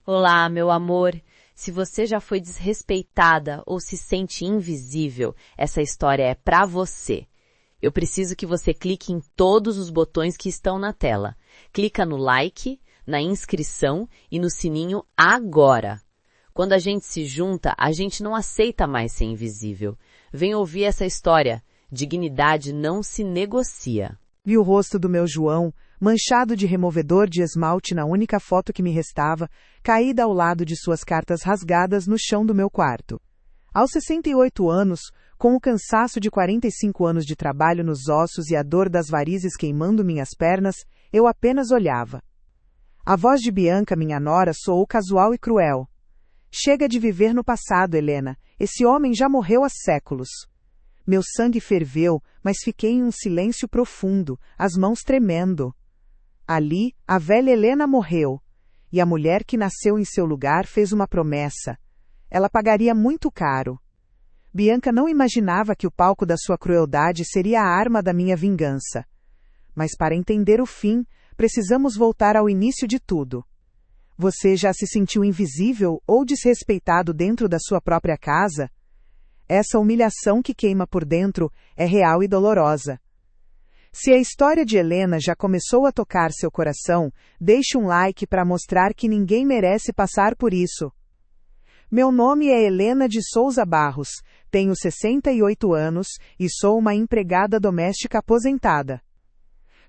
Olá, meu amor. Se você já foi desrespeitada ou se sente invisível, essa história é pra você. Eu preciso que você clique em todos os botões que estão na tela. Clica no like, na inscrição e no sininho agora. Quando a gente se junta, a gente não aceita mais ser invisível. Vem ouvir essa história. Dignidade não se negocia. Vi o rosto do meu João, manchado de removedor de esmalte na única foto que me restava, caída ao lado de suas cartas rasgadas no chão do meu quarto. Aos 68 anos, com o cansaço de 45 anos de trabalho nos ossos e a dor das varizes queimando minhas pernas, eu apenas olhava. A voz de Bianca, minha nora, soou casual e cruel. Chega de viver no passado, Helena. Esse homem já morreu há séculos. Meu sangue ferveu, mas fiquei em um silêncio profundo, as mãos tremendo. Ali, a velha Helena morreu, e a mulher que nasceu em seu lugar fez uma promessa. Ela pagaria muito caro. Bianca não imaginava que o palco da sua crueldade seria a arma da minha vingança. Mas para entender o fim, precisamos voltar ao início de tudo. Você já se sentiu invisível ou desrespeitado dentro da sua própria casa? Essa humilhação que queima por dentro é real e dolorosa. Se a história de Helena já começou a tocar seu coração, deixe um like para mostrar que ninguém merece passar por isso. Meu nome é Helena de Souza Barros, tenho 68 anos e sou uma empregada doméstica aposentada.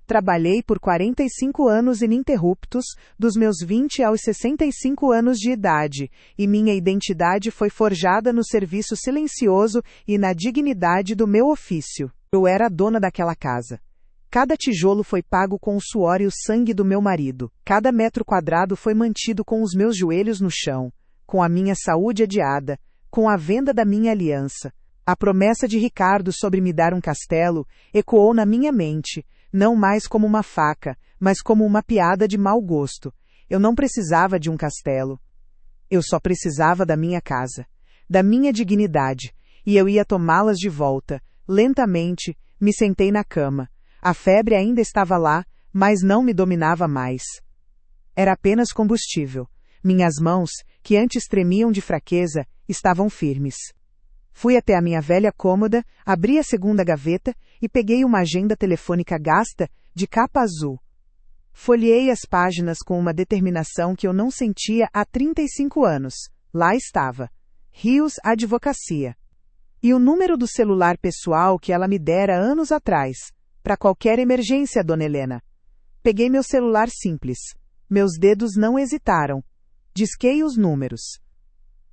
Trabalhei por 45 anos ininterruptos, dos meus 20 aos 65 anos de idade, e minha identidade foi forjada no serviço silencioso e na dignidade do meu ofício. Eu era a dona daquela casa. Cada tijolo foi pago com o suor e o sangue do meu marido. Cada metro quadrado foi mantido com os meus joelhos no chão, com a minha saúde adiada, com a venda da minha aliança. A promessa de Ricardo sobre me dar um castelo ecoou na minha mente, não mais como uma faca, mas como uma piada de mau gosto. Eu não precisava de um castelo. Eu só precisava da minha casa, da minha dignidade, e eu ia tomá-las de volta. Lentamente, me sentei na cama. A febre ainda estava lá, mas não me dominava mais. Era apenas combustível. Minhas mãos, que antes tremiam de fraqueza, estavam firmes. Fui até a minha velha cômoda, abri a segunda gaveta e peguei uma agenda telefônica gasta, de capa azul. Folheei as páginas com uma determinação que eu não sentia há 35 anos. Lá estava. Rios Advocacia. E o número do celular pessoal que ela me dera anos atrás. Para qualquer emergência, dona Helena. Peguei meu celular simples. Meus dedos não hesitaram. Disquei os números.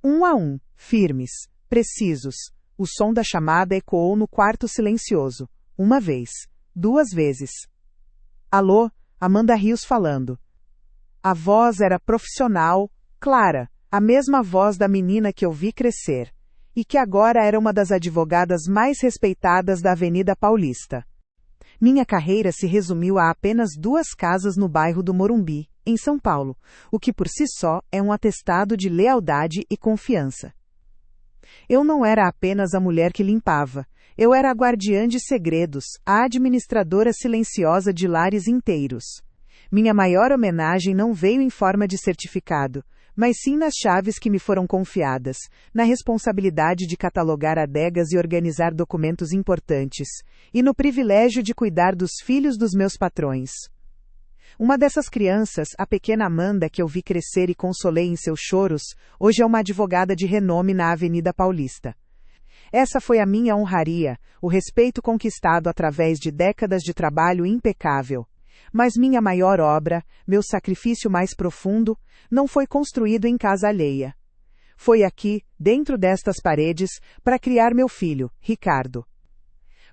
1 a 1, firmes. Precisos. O som da chamada ecoou no quarto silencioso. Uma vez. 2 vezes. Alô, Amanda Rios falando. A voz era profissional, clara, a mesma voz da menina que eu vi crescer, e que agora era uma das advogadas mais respeitadas da Avenida Paulista. Minha carreira se resumiu a apenas 2 casas no bairro do Morumbi, em São Paulo, o que por si só é um atestado de lealdade e confiança. Eu não era apenas a mulher que limpava, eu era a guardiã de segredos, a administradora silenciosa de lares inteiros. Minha maior homenagem não veio em forma de certificado, mas sim nas chaves que me foram confiadas, na responsabilidade de catalogar adegas e organizar documentos importantes, e no privilégio de cuidar dos filhos dos meus patrões. Uma dessas crianças, a pequena Amanda que eu vi crescer e consolei em seus choros, hoje é uma advogada de renome na Avenida Paulista. Essa foi a minha honraria, o respeito conquistado através de décadas de trabalho impecável. Mas minha maior obra, meu sacrifício mais profundo, não foi construído em casa alheia. Foi aqui, dentro destas paredes, para criar meu filho, Ricardo.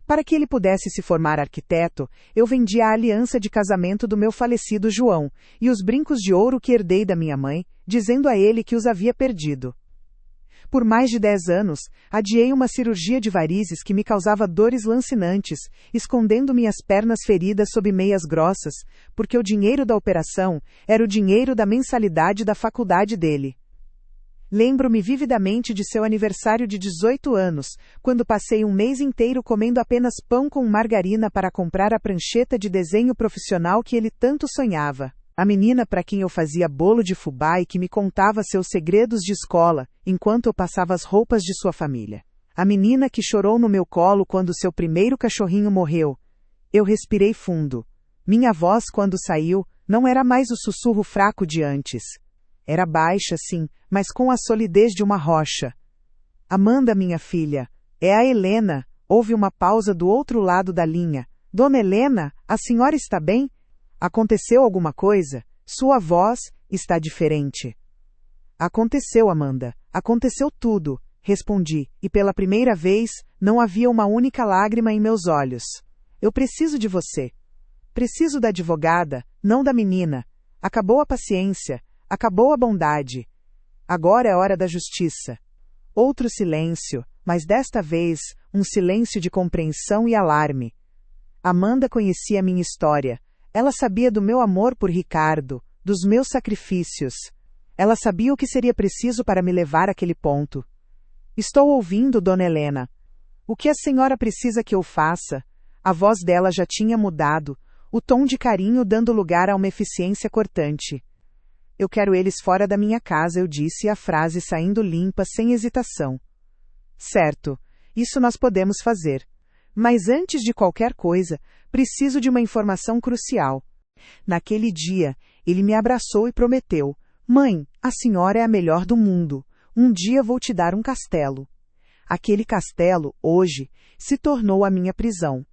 Para que ele pudesse se formar arquiteto, eu vendi a aliança de casamento do meu falecido João, e os brincos de ouro que herdei da minha mãe, dizendo a ele que os havia perdido. Por mais de 10 anos, adiei uma cirurgia de varizes que me causava dores lancinantes, escondendo minhas pernas feridas sob meias grossas, porque o dinheiro da operação era o dinheiro da mensalidade da faculdade dele. Lembro-me vividamente de seu aniversário de 18 anos, quando passei um mês inteiro comendo apenas pão com margarina para comprar a prancheta de desenho profissional que ele tanto sonhava. A menina para quem eu fazia bolo de fubá e que me contava seus segredos de escola, enquanto eu passava as roupas de sua família. A menina que chorou no meu colo quando seu primeiro cachorrinho morreu. Eu respirei fundo. Minha voz, quando saiu, não era mais o sussurro fraco de antes. Era baixa, sim, mas com a solidez de uma rocha. Amanda, minha filha. É a Helena. Houve uma pausa do outro lado da linha. Dona Helena, a senhora está bem? Aconteceu alguma coisa? Sua voz está diferente. Aconteceu, Amanda. Aconteceu tudo, respondi, e pela primeira vez, não havia uma única lágrima em meus olhos. Eu preciso de você. Preciso da advogada, não da menina. Acabou a paciência. Acabou a bondade. Agora é hora da justiça. Outro silêncio, mas desta vez, um silêncio de compreensão e alarme. Amanda conhecia minha história. Ela sabia do meu amor por Ricardo, dos meus sacrifícios. Ela sabia o que seria preciso para me levar àquele ponto. Estou ouvindo, Dona Helena. O que a senhora precisa que eu faça? A voz dela já tinha mudado, o tom de carinho dando lugar a uma eficiência cortante. Eu quero eles fora da minha casa, eu disse, a frase saindo limpa, sem hesitação. Certo, isso nós podemos fazer. Mas antes de qualquer coisa, preciso de uma informação crucial. Naquele dia, ele me abraçou e prometeu: Mãe, a senhora é a melhor do mundo. Um dia vou te dar um castelo. Aquele castelo, hoje, se tornou a minha prisão.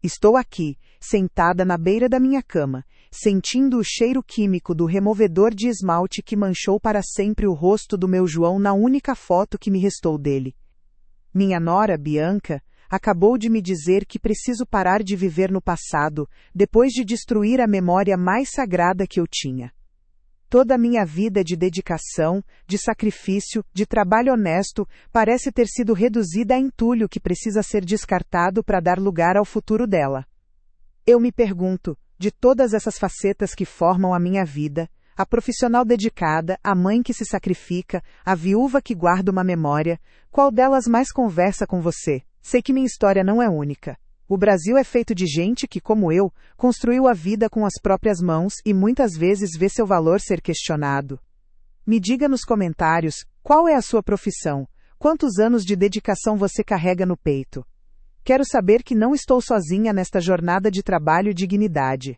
Estou aqui, sentada na beira da minha cama, sentindo o cheiro químico do removedor de esmalte que manchou para sempre o rosto do meu João na única foto que me restou dele. Minha nora, Bianca, acabou de me dizer que preciso parar de viver no passado, depois de destruir a memória mais sagrada que eu tinha. Toda a minha vida de dedicação, de sacrifício, de trabalho honesto, parece ter sido reduzida a entulho que precisa ser descartado para dar lugar ao futuro dela. Eu me pergunto, de todas essas facetas que formam a minha vida, a profissional dedicada, a mãe que se sacrifica, a viúva que guarda uma memória, qual delas mais conversa com você? Sei que minha história não é única. O Brasil é feito de gente que, como eu, construiu a vida com as próprias mãos e muitas vezes vê seu valor ser questionado. Me diga nos comentários, qual é a sua profissão? Quantos anos de dedicação você carrega no peito? Quero saber que não estou sozinha nesta jornada de trabalho e dignidade.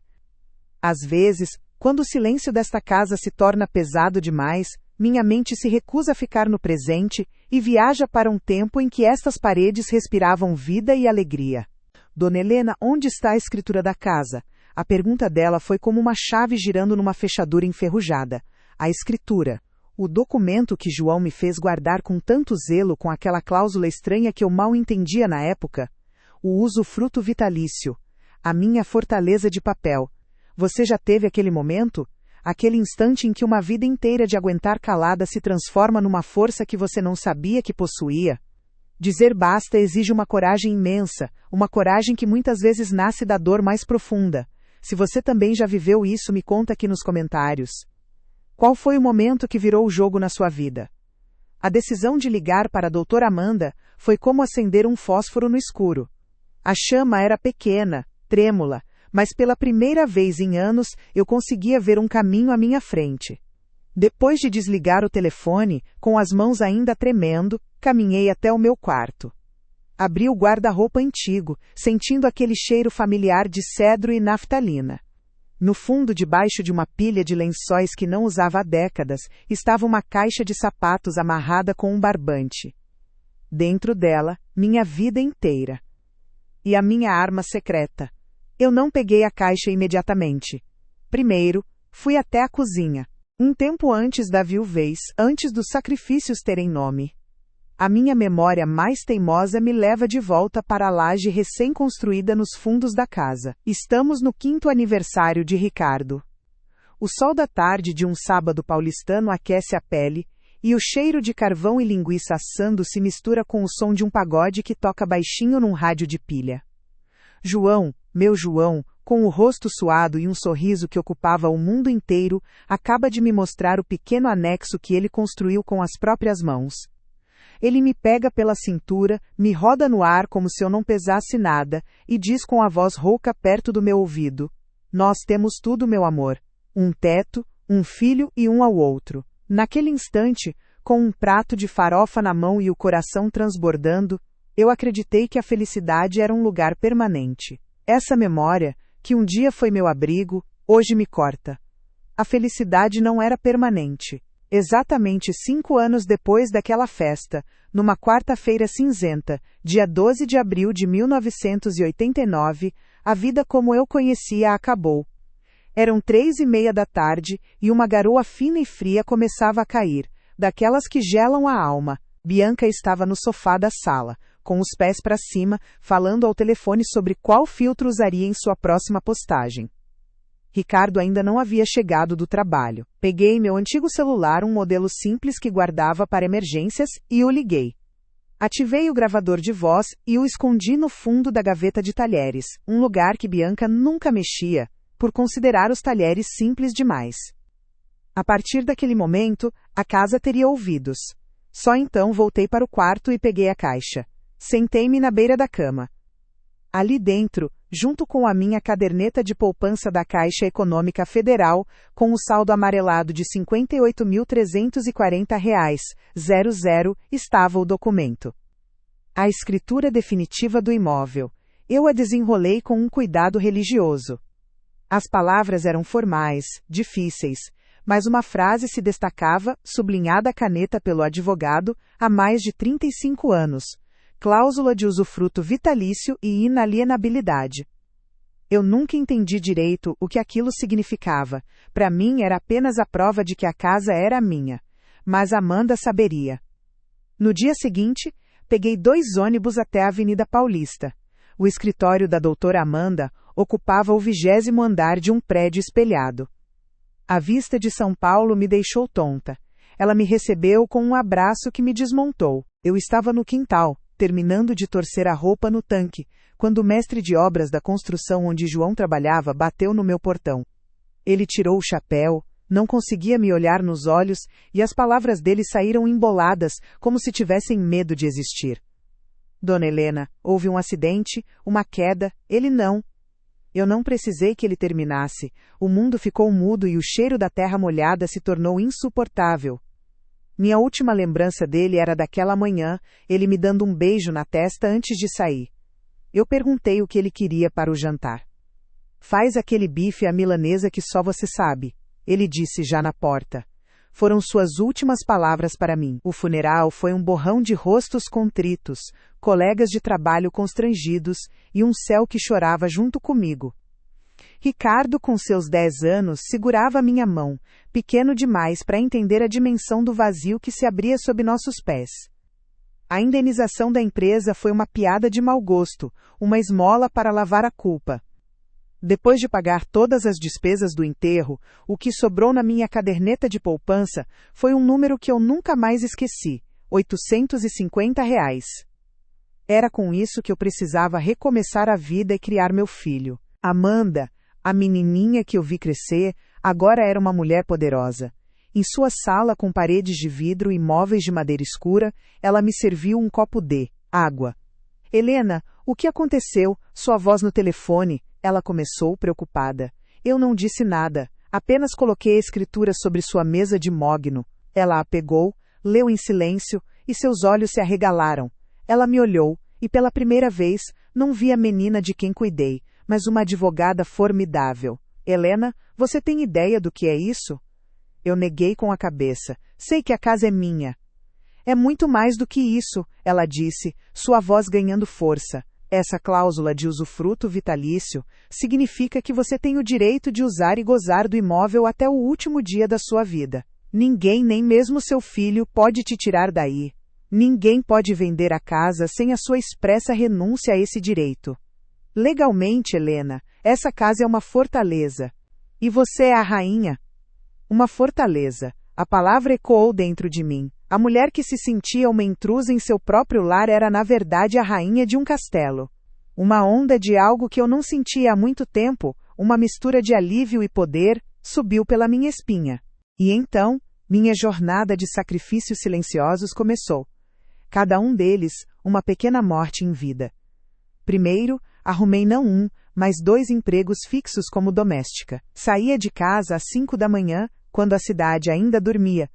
Às vezes, quando o silêncio desta casa se torna pesado demais, minha mente se recusa a ficar no presente e viaja para um tempo em que estas paredes respiravam vida e alegria. Dona Helena, onde está a escritura da casa? A pergunta dela foi como uma chave girando numa fechadura enferrujada. A escritura. O documento que João me fez guardar com tanto zelo, com aquela cláusula estranha que eu mal entendia na época. O usufruto vitalício. A minha fortaleza de papel. Você já teve aquele momento? Aquele instante em que uma vida inteira de aguentar calada se transforma numa força que você não sabia que possuía? Dizer basta exige uma coragem imensa, uma coragem que muitas vezes nasce da dor mais profunda. Se você também já viveu isso, me conta aqui nos comentários. Qual foi o momento que virou o jogo na sua vida? A decisão de ligar para a doutora Amanda foi como acender um fósforo no escuro. A chama era pequena, trêmula, mas pela primeira vez em anos eu conseguia ver um caminho à minha frente. Depois de desligar o telefone, com as mãos ainda tremendo, caminhei até o meu quarto. Abri o guarda-roupa antigo, sentindo aquele cheiro familiar de cedro e naftalina. No fundo, debaixo de uma pilha de lençóis que não usava há décadas, estava uma caixa de sapatos amarrada com um barbante. Dentro dela, minha vida inteira. E a minha arma secreta. Eu não peguei a caixa imediatamente. Primeiro, fui até a cozinha. Um tempo antes da viuvez, antes dos sacrifícios terem nome. A minha memória mais teimosa me leva de volta para a laje recém-construída nos fundos da casa. Estamos no 5º aniversário de Ricardo. O sol da tarde de um sábado paulistano aquece a pele, e o cheiro de carvão e linguiça assando se mistura com o som de um pagode que toca baixinho num rádio de pilha. João, meu João, com o rosto suado e um sorriso que ocupava o mundo inteiro, acaba de me mostrar o pequeno anexo que ele construiu com as próprias mãos. Ele me pega pela cintura, me roda no ar como se eu não pesasse nada, e diz com a voz rouca perto do meu ouvido: Nós temos tudo, meu amor. Um teto, um filho e um ao outro. Naquele instante, com um prato de farofa na mão e o coração transbordando, eu acreditei que a felicidade era um lugar permanente. Essa memória, que um dia foi meu abrigo, hoje me corta. A felicidade não era permanente. Exatamente 5 anos depois daquela festa, numa quarta-feira cinzenta, dia 12 de abril de 1989, a vida como eu conhecia acabou. Eram 3:30 da tarde e uma garoa fina e fria começava a cair, daquelas que gelam a alma. Bianca estava no sofá da sala, com os pés para cima, falando ao telefone sobre qual filtro usaria em sua próxima postagem. Ricardo ainda não havia chegado do trabalho. Peguei meu antigo celular, um modelo simples que guardava para emergências, e o liguei. Ativei o gravador de voz e o escondi no fundo da gaveta de talheres, um lugar que Bianca nunca mexia, por considerar os talheres simples demais. A partir daquele momento, a casa teria ouvidos. Só então voltei para o quarto e peguei a caixa. Sentei-me na beira da cama. Ali dentro, junto com a minha caderneta de poupança da Caixa Econômica Federal, com o saldo amarelado de R$ 58.340,00, estava o documento. A escritura definitiva do imóvel. Eu a desenrolei com um cuidado religioso. As palavras eram formais, difíceis, mas uma frase se destacava, sublinhada à caneta pelo advogado, há mais de 35 anos. Cláusula de usufruto vitalício e inalienabilidade. Eu nunca entendi direito o que aquilo significava. Para mim era apenas a prova de que a casa era minha. Mas Amanda saberia. No dia seguinte, peguei 2 ônibus até a Avenida Paulista. O escritório da doutora Amanda ocupava o 20º andar de um prédio espelhado. A vista de São Paulo me deixou tonta. Ela me recebeu com um abraço que me desmontou. Eu estava no quintal, terminando de torcer a roupa no tanque, quando o mestre de obras da construção onde João trabalhava bateu no meu portão. Ele tirou o chapéu, não conseguia me olhar nos olhos, e as palavras dele saíram emboladas, como se tivessem medo de existir. Dona Helena, houve um acidente, uma queda, ele não. Eu não precisei que ele terminasse. O mundo ficou mudo e o cheiro da terra molhada se tornou insuportável. Minha última lembrança dele era daquela manhã, ele me dando um beijo na testa antes de sair. Eu perguntei o que ele queria para o jantar. Faz aquele bife à milanesa que só você sabe, ele disse já na porta. Foram suas últimas palavras para mim. O funeral foi um borrão de rostos contritos, colegas de trabalho constrangidos e um céu que chorava junto comigo. Ricardo, com seus 10 anos, segurava minha mão, pequeno demais para entender a dimensão do vazio que se abria sob nossos pés. A indenização da empresa foi uma piada de mau gosto, uma esmola para lavar a culpa. Depois de pagar todas as despesas do enterro, o que sobrou na minha caderneta de poupança foi um número que eu nunca mais esqueci: R$ 850. Era com isso que eu precisava recomeçar a vida e criar meu filho. Amanda, a menininha que eu vi crescer, agora era uma mulher poderosa. Em sua sala com paredes de vidro e móveis de madeira escura, ela me serviu um copo de água. Helena, o que aconteceu? Sua voz no telefone, ela começou preocupada. Eu não disse nada, apenas coloquei a escritura sobre sua mesa de mogno. Ela a pegou, leu em silêncio, e seus olhos se arregalaram. Ela me olhou, e pela primeira vez, não vi a menina de quem cuidei, mas uma advogada formidável. Helena, você tem ideia do que é isso? Eu neguei com a cabeça. Sei que a casa é minha. É muito mais do que isso, ela disse, sua voz ganhando força. Essa cláusula de usufruto vitalício significa que você tem o direito de usar e gozar do imóvel até o último dia da sua vida. Ninguém, nem mesmo seu filho, pode te tirar daí. Ninguém pode vender a casa sem a sua expressa renúncia a esse direito. Legalmente, Helena, essa casa é uma fortaleza. E você é a rainha. Uma fortaleza. A palavra ecoou dentro de mim. A mulher que se sentia uma intrusa em seu próprio lar era na verdade a rainha de um castelo. Uma onda de algo que eu não sentia há muito tempo, uma mistura de alívio e poder, subiu pela minha espinha. E então, minha jornada de sacrifícios silenciosos começou. Cada um deles, uma pequena morte em vida. Primeiro, arrumei não um, mais 2 empregos fixos como doméstica. Saía de casa às 5 da manhã, quando a cidade ainda dormia,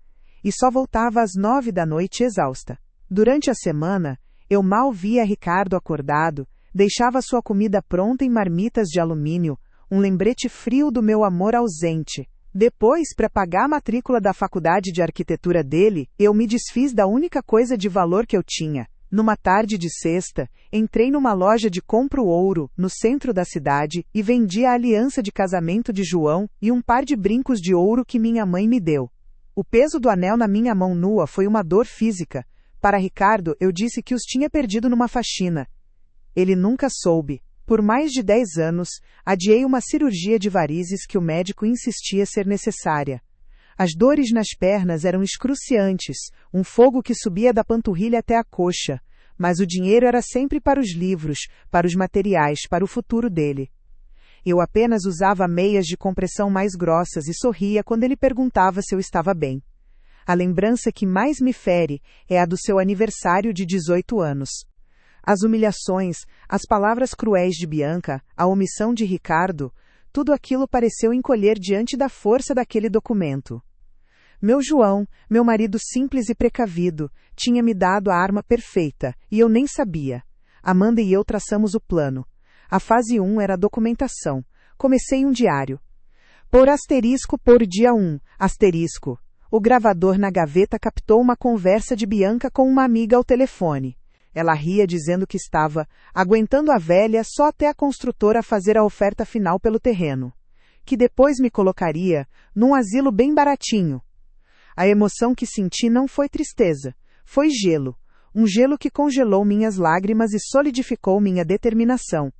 e só voltava às 9 da noite exausta. Durante a semana, eu mal via Ricardo acordado, deixava sua comida pronta em marmitas de alumínio, um lembrete frio do meu amor ausente. Depois, para pagar a matrícula da faculdade de arquitetura dele, eu me desfiz da única coisa de valor que eu tinha. Numa tarde de sexta, entrei numa loja de compro ouro, no centro da cidade, e vendi a aliança de casamento de João e um par de brincos de ouro que minha mãe me deu. O peso do anel na minha mão nua foi uma dor física. Para Ricardo, eu disse que os tinha perdido numa faxina. Ele nunca soube. Por mais de 10 anos, adiei uma cirurgia de varizes que o médico insistia ser necessária. As dores nas pernas eram excruciantes, um fogo que subia da panturrilha até a coxa, mas o dinheiro era sempre para os livros, para os materiais, para o futuro dele. Eu apenas usava meias de compressão mais grossas e sorria quando ele perguntava se eu estava bem. A lembrança que mais me fere é a do seu aniversário de 18 anos. As humilhações, as palavras cruéis de Bianca, a omissão de Ricardo, tudo aquilo pareceu encolher diante da força daquele documento. Meu João, meu marido simples e precavido, tinha me dado a arma perfeita, e eu nem sabia. Amanda e eu traçamos o plano. A fase 1 era a documentação. Comecei um diário. Por asterisco por dia 1, asterisco. O gravador na gaveta captou uma conversa de Bianca com uma amiga ao telefone. Ela ria dizendo que estava aguentando a velha só até a construtora fazer a oferta final pelo terreno, que depois me colocaria num asilo bem baratinho. A emoção que senti não foi tristeza, foi gelo, um gelo que congelou minhas lágrimas e solidificou minha determinação.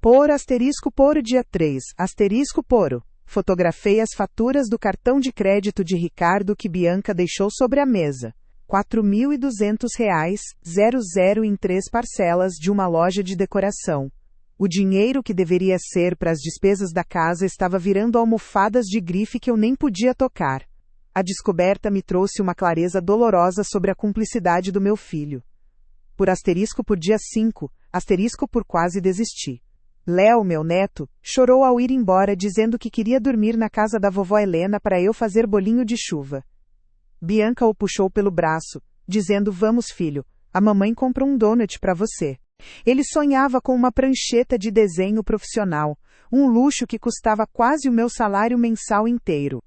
Por asterisco por dia 3, asterisco poro. Fotografei as faturas do cartão de crédito de Ricardo que Bianca deixou sobre a mesa. R$4.200, 00 em 3 parcelas de uma loja de decoração. O dinheiro que deveria ser para as despesas da casa estava virando almofadas de grife que eu nem podia tocar. A descoberta me trouxe uma clareza dolorosa sobre a cumplicidade do meu filho. Por asterisco por dia 5, asterisco por quase desisti. Léo, meu neto, chorou ao ir embora dizendo que queria dormir na casa da vovó Helena para eu fazer bolinho de chuva. Bianca o puxou pelo braço, dizendo: "Vamos, filho, a mamãe comprou um donut para você." Ele sonhava com uma prancheta de desenho profissional, um luxo que custava quase o meu salário mensal inteiro.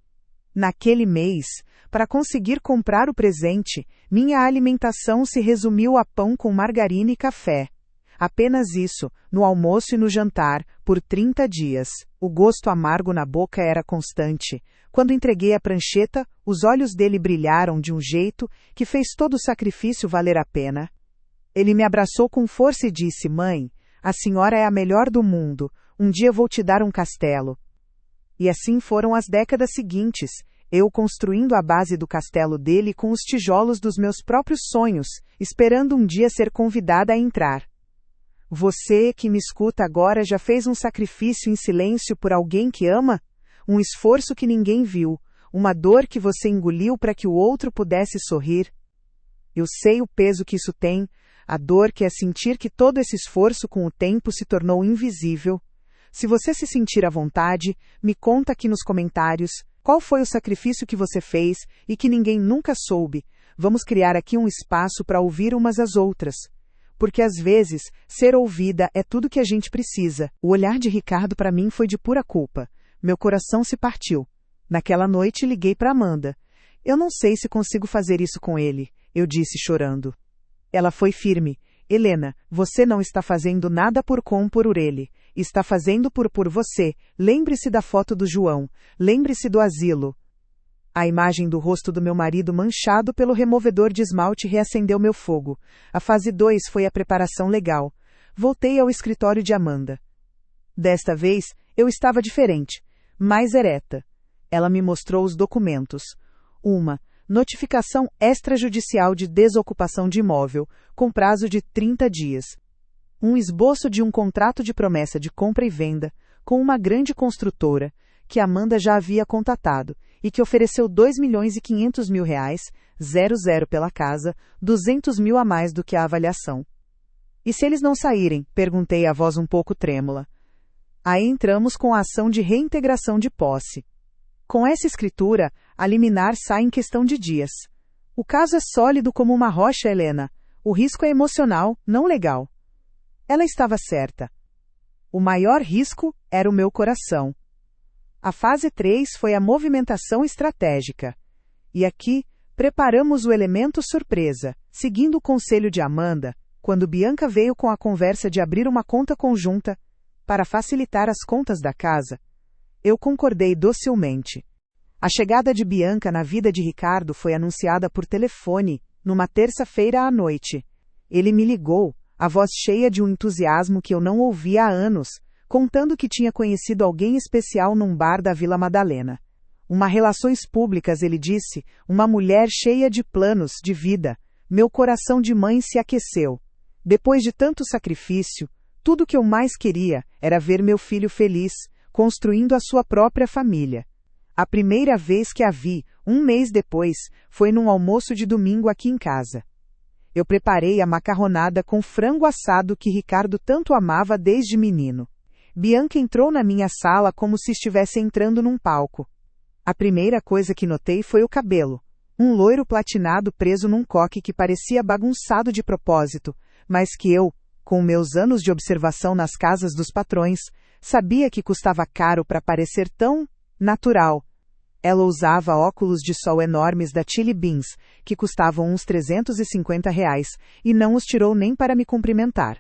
Naquele mês, para conseguir comprar o presente, minha alimentação se resumiu a pão com margarina e café. Apenas isso, no almoço e no jantar, por 30 dias. O gosto amargo na boca era constante. Quando entreguei a prancheta, os olhos dele brilharam de um jeito que fez todo o sacrifício valer a pena. Ele me abraçou com força e disse: "Mãe, a senhora é a melhor do mundo. Um dia vou te dar um castelo." E assim foram as décadas seguintes, eu construindo a base do castelo dele com os tijolos dos meus próprios sonhos, esperando um dia ser convidada a entrar. Você que me escuta agora já fez um sacrifício em silêncio por alguém que ama? Um esforço que ninguém viu, uma dor que você engoliu para que o outro pudesse sorrir? Eu sei o peso que isso tem, a dor que é sentir que todo esse esforço com o tempo se tornou invisível. Se você se sentir à vontade, me conta aqui nos comentários qual foi o sacrifício que você fez e que ninguém nunca soube. Vamos criar aqui um espaço para ouvir umas às outras. Porque às vezes, ser ouvida é tudo que a gente precisa. O olhar de Ricardo para mim foi de pura culpa. Meu coração se partiu. Naquela noite liguei para Amanda. "Eu não sei se consigo fazer isso com ele", eu disse chorando. Ela foi firme. "Helena, você não está fazendo nada por ele. Está fazendo por você. Lembre-se da foto do João. Lembre-se do asilo." A imagem do rosto do meu marido manchado pelo removedor de esmalte reacendeu meu fogo. A fase 2 foi a preparação legal. Voltei ao escritório de Amanda. Desta vez, eu estava diferente, mais ereta. Ela me mostrou os documentos. Uma notificação extrajudicial de desocupação de imóvel, com prazo de 30 dias. Um esboço de um contrato de promessa de compra e venda, com uma grande construtora, que Amanda já havia contatado, e que ofereceu R$2.500.000, 00 pela casa, 200 mil a mais do que a avaliação. "E se eles não saírem?", perguntei a voz um pouco trêmula. Aí entramos com a ação de reintegração de posse. Com essa escritura, a liminar sai em questão de dias. O caso é sólido como uma rocha, Helena. O risco é emocional, não legal. Ela estava certa. O maior risco era o meu coração. A fase 3 foi a movimentação estratégica. E aqui, preparamos o elemento surpresa, seguindo o conselho de Amanda, quando Bianca veio com a conversa de abrir uma conta conjunta, para facilitar as contas da casa. Eu concordei docilmente. A chegada de Bianca na vida de Ricardo foi anunciada por telefone, numa terça-feira à noite. Ele me ligou, a voz cheia de um entusiasmo que eu não ouvia há anos, contando que tinha conhecido alguém especial num bar da Vila Madalena. Uma relações públicas, ele disse, uma mulher cheia de planos, de vida. Meu coração de mãe se aqueceu. Depois de tanto sacrifício, tudo que eu mais queria era ver meu filho feliz, construindo a sua própria família. A primeira vez que a vi, um mês depois, foi num almoço de domingo aqui em casa. Eu preparei a macarronada com frango assado que Ricardo tanto amava desde menino. Bianca entrou na minha sala como se estivesse entrando num palco. A primeira coisa que notei foi o cabelo. Um loiro platinado preso num coque que parecia bagunçado de propósito, mas que eu, com meus anos de observação nas casas dos patrões, sabia que custava caro para parecer tão natural. Ela usava óculos de sol enormes da Chili Beans, que custavam uns R$350, e não os tirou nem para me cumprimentar.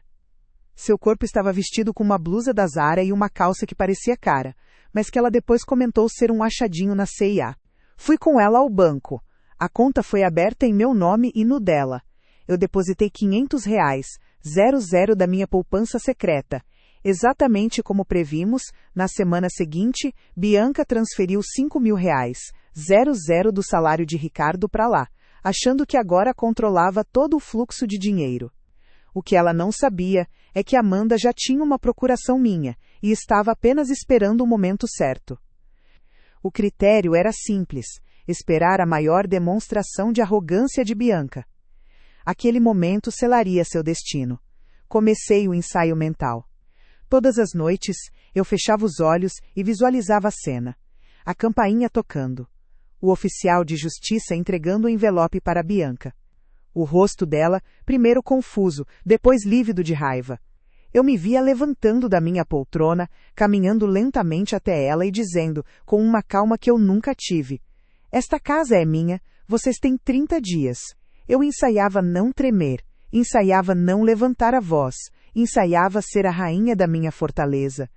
Seu corpo estava vestido com uma blusa da Zara e uma calça que parecia cara, mas que ela depois comentou ser um achadinho na C&A. Fui com ela ao banco. A conta foi aberta em meu nome e no dela. Eu depositei R$500, 00 da minha poupança secreta. Exatamente como previmos, na semana seguinte, Bianca transferiu R$5.000, 00 do salário de Ricardo para lá, achando que agora controlava todo o fluxo de dinheiro. O que ela não sabia é que Amanda já tinha uma procuração minha e estava apenas esperando o momento certo. O critério era simples, esperar a maior demonstração de arrogância de Bianca. Aquele momento selaria seu destino. Comecei o ensaio mental. Todas as noites, eu fechava os olhos e visualizava a cena. A campainha tocando. O oficial de justiça entregando o envelope para Bianca. O rosto dela, primeiro confuso, depois lívido de raiva. Eu me via levantando da minha poltrona, caminhando lentamente até ela e dizendo, com uma calma que eu nunca tive: "Esta casa é minha, vocês têm 30 dias. Eu ensaiava não tremer, ensaiava não levantar a voz, ensaiava ser a rainha da minha fortaleza.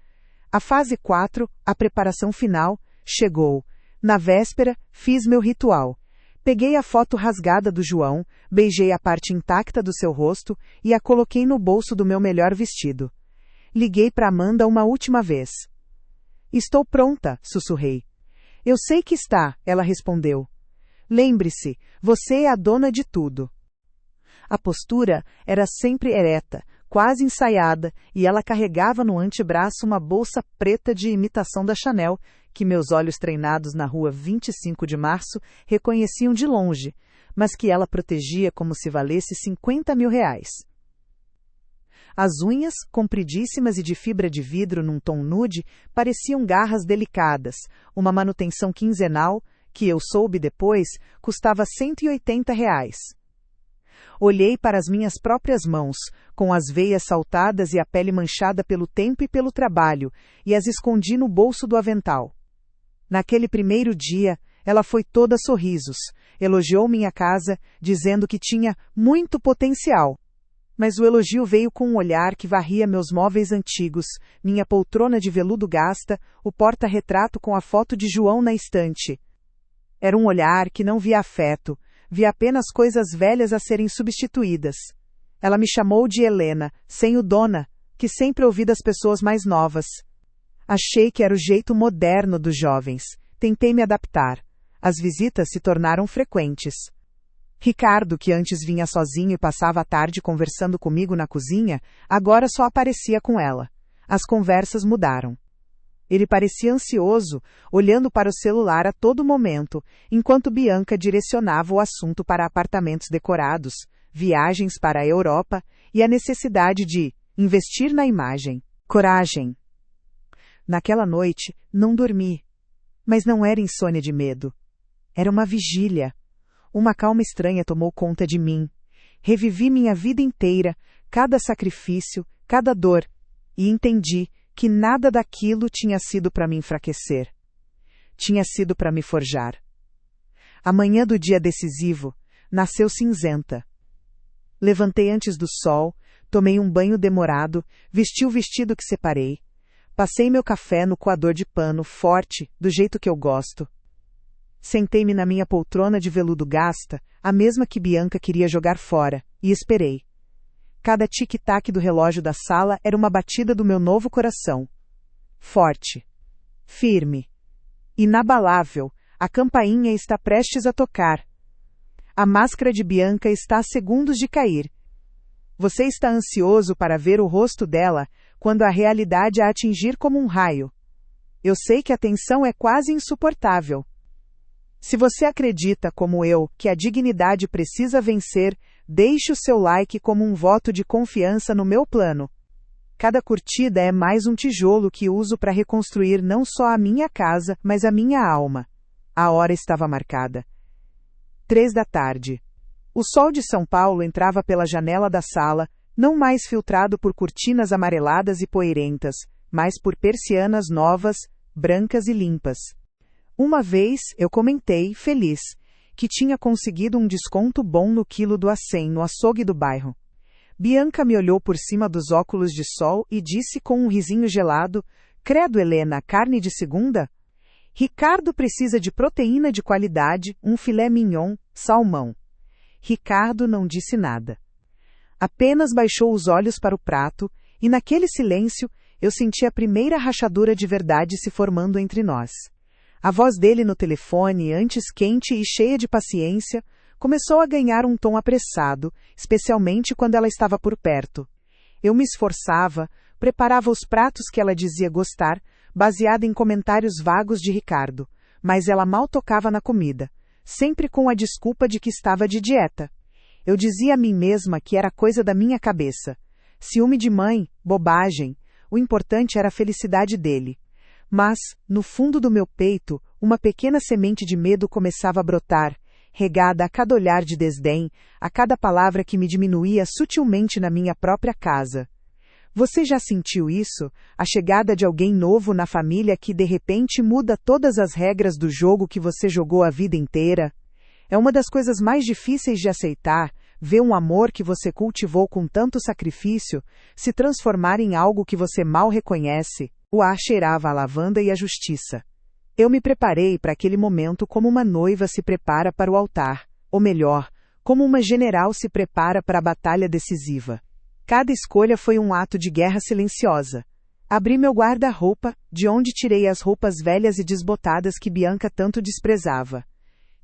A fase 4, a preparação final, chegou. Na véspera, fiz meu ritual. Peguei a foto rasgada do João, beijei a parte intacta do seu rosto e a coloquei no bolso do meu melhor vestido. Liguei para Amanda uma última vez. "Estou pronta", sussurrei. "Eu sei que está", ela respondeu. "Lembre-se, você é a dona de tudo." A postura era sempre ereta, quase ensaiada, e ela carregava no antebraço uma bolsa preta de imitação da Chanel, que meus olhos treinados na rua 25 de março reconheciam de longe, mas que ela protegia como se valesse R$50.000. As unhas, compridíssimas e de fibra de vidro num tom nude, pareciam garras delicadas, uma manutenção quinzenal, que eu soube depois, custava R$180. Olhei para as minhas próprias mãos, com as veias saltadas e a pele manchada pelo tempo e pelo trabalho, e as escondi no bolso do avental. Naquele primeiro dia, ela foi toda sorrisos, elogiou minha casa, dizendo que tinha muito potencial. Mas o elogio veio com um olhar que varria meus móveis antigos, minha poltrona de veludo gasta, o porta-retrato com a foto de João na estante. Era um olhar que não via afeto, via apenas coisas velhas a serem substituídas. Ela me chamou de Helena, sem o dona, que sempre ouvi das pessoas mais novas. Achei que era o jeito moderno dos jovens. Tentei me adaptar. As visitas se tornaram frequentes. Ricardo, que antes vinha sozinho e passava a tarde conversando comigo na cozinha, agora só aparecia com ela. As conversas mudaram. Ele parecia ansioso, olhando para o celular a todo momento, enquanto Bianca direcionava o assunto para apartamentos decorados, viagens para a Europa e a necessidade de investir na imagem. Coragem. Naquela noite, não dormi. Mas não era insônia de medo. Era uma vigília. Uma calma estranha tomou conta de mim. Revivi minha vida inteira, cada sacrifício, cada dor, e entendi que nada daquilo tinha sido para me enfraquecer. Tinha sido para me forjar. A manhã do dia decisivo nasceu cinzenta. Levantei antes do sol, tomei um banho demorado, vesti o vestido que separei, passei meu café no coador de pano forte, do jeito que eu gosto. Sentei-me na minha poltrona de veludo gasta, a mesma que Bianca queria jogar fora, e esperei. Cada tic-tac do relógio da sala era uma batida do meu novo coração. Forte. Firme. Inabalável. A campainha está prestes a tocar. A máscara de Bianca está a segundos de cair. Você está ansioso para ver o rosto dela, quando a realidade a atingir como um raio. Eu sei que a tensão é quase insuportável. Se você acredita, como eu, que a dignidade precisa vencer, deixe o seu like como um voto de confiança no meu plano. Cada curtida é mais um tijolo que uso para reconstruir não só a minha casa, mas a minha alma. A hora estava marcada. 3 da tarde. O sol de São Paulo entrava pela janela da sala, não mais filtrado por cortinas amareladas e poeirentas, mas por persianas novas, brancas e limpas. Uma vez, eu comentei, feliz, que tinha conseguido um desconto bom no quilo do acém no açougue do bairro. Bianca me olhou por cima dos óculos de sol e disse com um risinho gelado, credo Helena, carne de segunda? Ricardo precisa de proteína de qualidade, um filé mignon, salmão. Ricardo não disse nada. Apenas baixou os olhos para o prato, e naquele silêncio, eu senti a primeira rachadura de verdade se formando entre nós. A voz dele no telefone, antes quente e cheia de paciência, começou a ganhar um tom apressado, especialmente quando ela estava por perto. Eu me esforçava, preparava os pratos que ela dizia gostar, baseada em comentários vagos de Ricardo, mas ela mal tocava na comida, sempre com a desculpa de que estava de dieta. Eu dizia a mim mesma que era coisa da minha cabeça. Ciúme de mãe, bobagem, o importante era a felicidade dele. Mas, no fundo do meu peito, uma pequena semente de medo começava a brotar, regada a cada olhar de desdém, a cada palavra que me diminuía sutilmente na minha própria casa. Você já sentiu isso? A chegada de alguém novo na família que de repente muda todas as regras do jogo que você jogou a vida inteira? É uma das coisas mais difíceis de aceitar, ver um amor que você cultivou com tanto sacrifício se transformar em algo que você mal reconhece. O ar cheirava a lavanda e a justiça. Eu me preparei para aquele momento como uma noiva se prepara para o altar, ou melhor, como uma general se prepara para a batalha decisiva. Cada escolha foi um ato de guerra silenciosa. Abri meu guarda-roupa, de onde tirei as roupas velhas e desbotadas que Bianca tanto desprezava,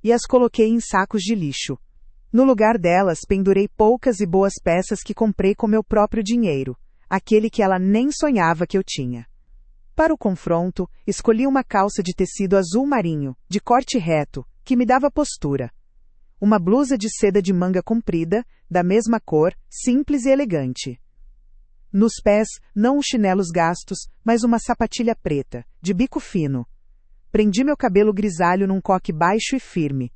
e as coloquei em sacos de lixo. No lugar delas, pendurei poucas e boas peças que comprei com meu próprio dinheiro, aquele que ela nem sonhava que eu tinha. Para o confronto, escolhi uma calça de tecido azul marinho, de corte reto, que me dava postura. Uma blusa de seda de manga comprida, da mesma cor, simples e elegante. Nos pés, não os chinelos gastos, mas uma sapatilha preta, de bico fino. Prendi meu cabelo grisalho num coque baixo e firme.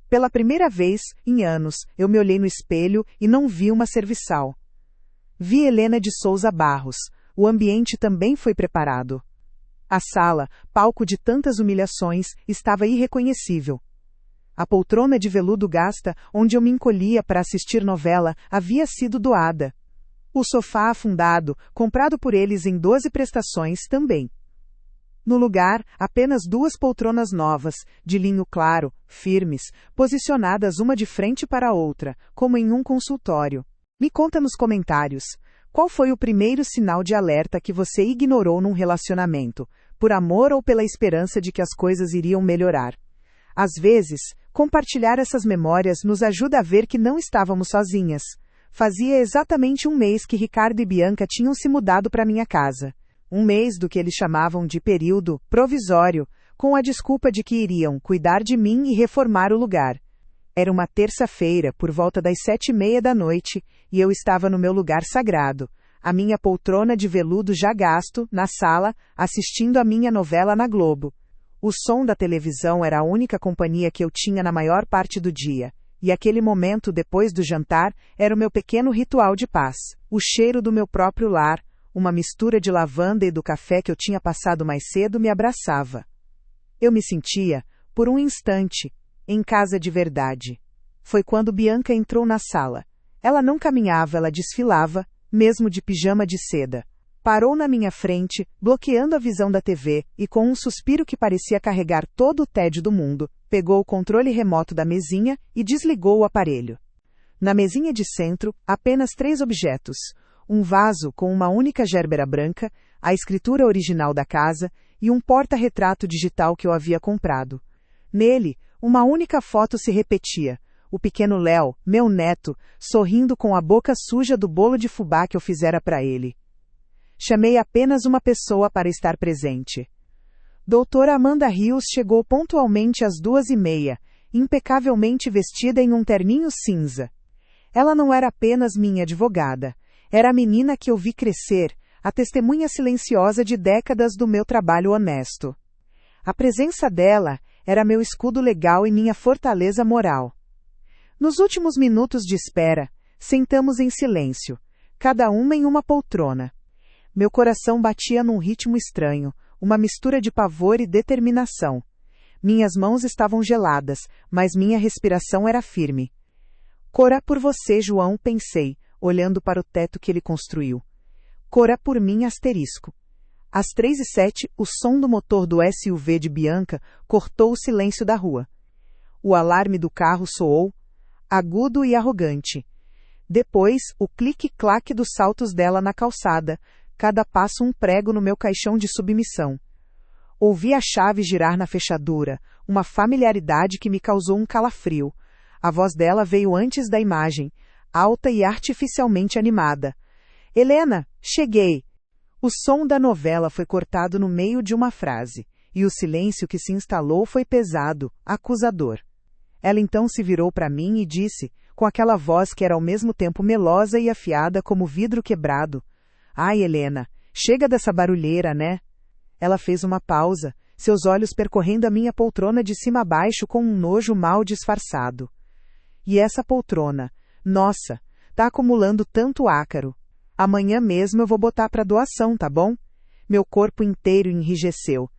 Pela primeira vez, em anos, eu me olhei no espelho e não vi uma serviçal. Vi Helena de Souza Barros. O ambiente também foi preparado. A sala, palco de tantas humilhações, estava irreconhecível. A poltrona de veludo gasta, onde eu me encolhia para assistir novela, havia sido doada. O sofá afundado, comprado por eles em 12 prestações, também. No lugar, apenas 2 poltronas novas, de linho claro, firmes, posicionadas uma de frente para a outra, como em um consultório. Me conta nos comentários. Qual foi o primeiro sinal de alerta que você ignorou num relacionamento, por amor ou pela esperança de que as coisas iriam melhorar? Às vezes, compartilhar essas memórias nos ajuda a ver que não estávamos sozinhas. Fazia exatamente um mês que Ricardo e Bianca tinham se mudado para minha casa. Um mês do que eles chamavam de período provisório, com a desculpa de que iriam cuidar de mim e reformar o lugar. Era uma terça-feira, por volta das 7:30 da noite, e eu estava no meu lugar sagrado, a minha poltrona de veludo já gasto, na sala, assistindo a minha novela na Globo. O som da televisão era a única companhia que eu tinha na maior parte do dia, e aquele momento depois do jantar era o meu pequeno ritual de paz. O cheiro do meu próprio lar, uma mistura de lavanda e do café que eu tinha passado mais cedo me abraçava. Eu me sentia, por um instante, em casa de verdade. Foi quando Bianca entrou na sala. Ela não caminhava, ela desfilava, mesmo de pijama de seda. Parou na minha frente, bloqueando a visão da TV, e com um suspiro que parecia carregar todo o tédio do mundo, pegou o controle remoto da mesinha e desligou o aparelho. Na mesinha de centro, apenas 3 objetos. Um vaso com uma única gérbera branca, a escritura original da casa e um porta-retrato digital que eu havia comprado. Nele, uma única foto se repetia. O pequeno Léo, meu neto, sorrindo com a boca suja do bolo de fubá que eu fizera para ele. Chamei apenas uma pessoa para estar presente. Doutora Amanda Rios chegou pontualmente às 2:30, impecavelmente vestida em um terninho cinza. Ela não era apenas minha advogada, era a menina que eu vi crescer, a testemunha silenciosa de décadas do meu trabalho honesto. A presença dela era meu escudo legal e minha fortaleza moral. Nos últimos minutos de espera, sentamos em silêncio, cada uma em uma poltrona. Meu coração batia num ritmo estranho, uma mistura de pavor e determinação. Minhas mãos estavam geladas, mas minha respiração era firme. Cora por você, João, pensei, olhando para o teto que ele construiu. Cora por mim, asterisco. Às 3:07, o som do motor do SUV de Bianca cortou o silêncio da rua. O alarme do carro soou, agudo e arrogante. Depois, o clique-claque dos saltos dela na calçada, cada passo um prego no meu caixão de submissão. Ouvi a chave girar na fechadura, uma familiaridade que me causou um calafrio. A voz dela veio antes da imagem, alta e artificialmente animada. Helena, cheguei! O som da novela foi cortado no meio de uma frase, e o silêncio que se instalou foi pesado, acusador. Ela então se virou para mim e disse, com aquela voz que era ao mesmo tempo melosa e afiada como vidro quebrado: Ai, Helena, chega dessa barulheira, né? Ela fez uma pausa, seus olhos percorrendo a minha poltrona de cima a baixo com um nojo mal disfarçado. E essa poltrona, nossa, tá acumulando tanto ácaro. Amanhã mesmo eu vou botar para doação, tá bom? Meu corpo inteiro enrijeceu.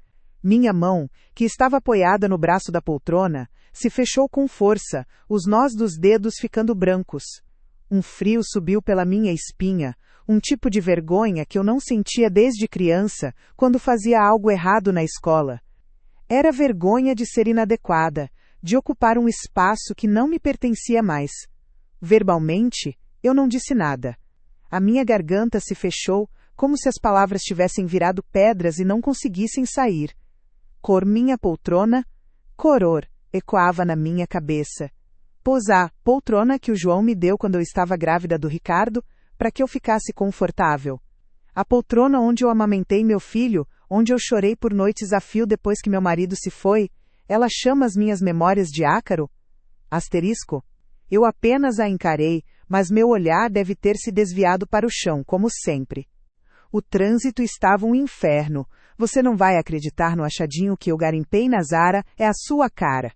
Minha mão, que estava apoiada no braço da poltrona, se fechou com força, os nós dos dedos ficando brancos. Um frio subiu pela minha espinha, um tipo de vergonha que eu não sentia desde criança, quando fazia algo errado na escola. Era vergonha de ser inadequada, de ocupar um espaço que não me pertencia mais. Verbalmente, eu não disse nada. A minha garganta se fechou, como se as palavras tivessem virado pedras e não conseguissem sair. Cor minha poltrona, coror, ecoava na minha cabeça. Posar, poltrona que o João me deu quando eu estava grávida do Ricardo, para que eu ficasse confortável. A poltrona onde eu amamentei meu filho, onde eu chorei por noites a fio depois que meu marido se foi, ela chama as minhas memórias de ácaro? Asterisco. Eu apenas a encarei, mas meu olhar deve ter se desviado para o chão, como sempre. O trânsito estava um inferno. Você não vai acreditar no achadinho que eu garimpei na Zara, é a sua cara.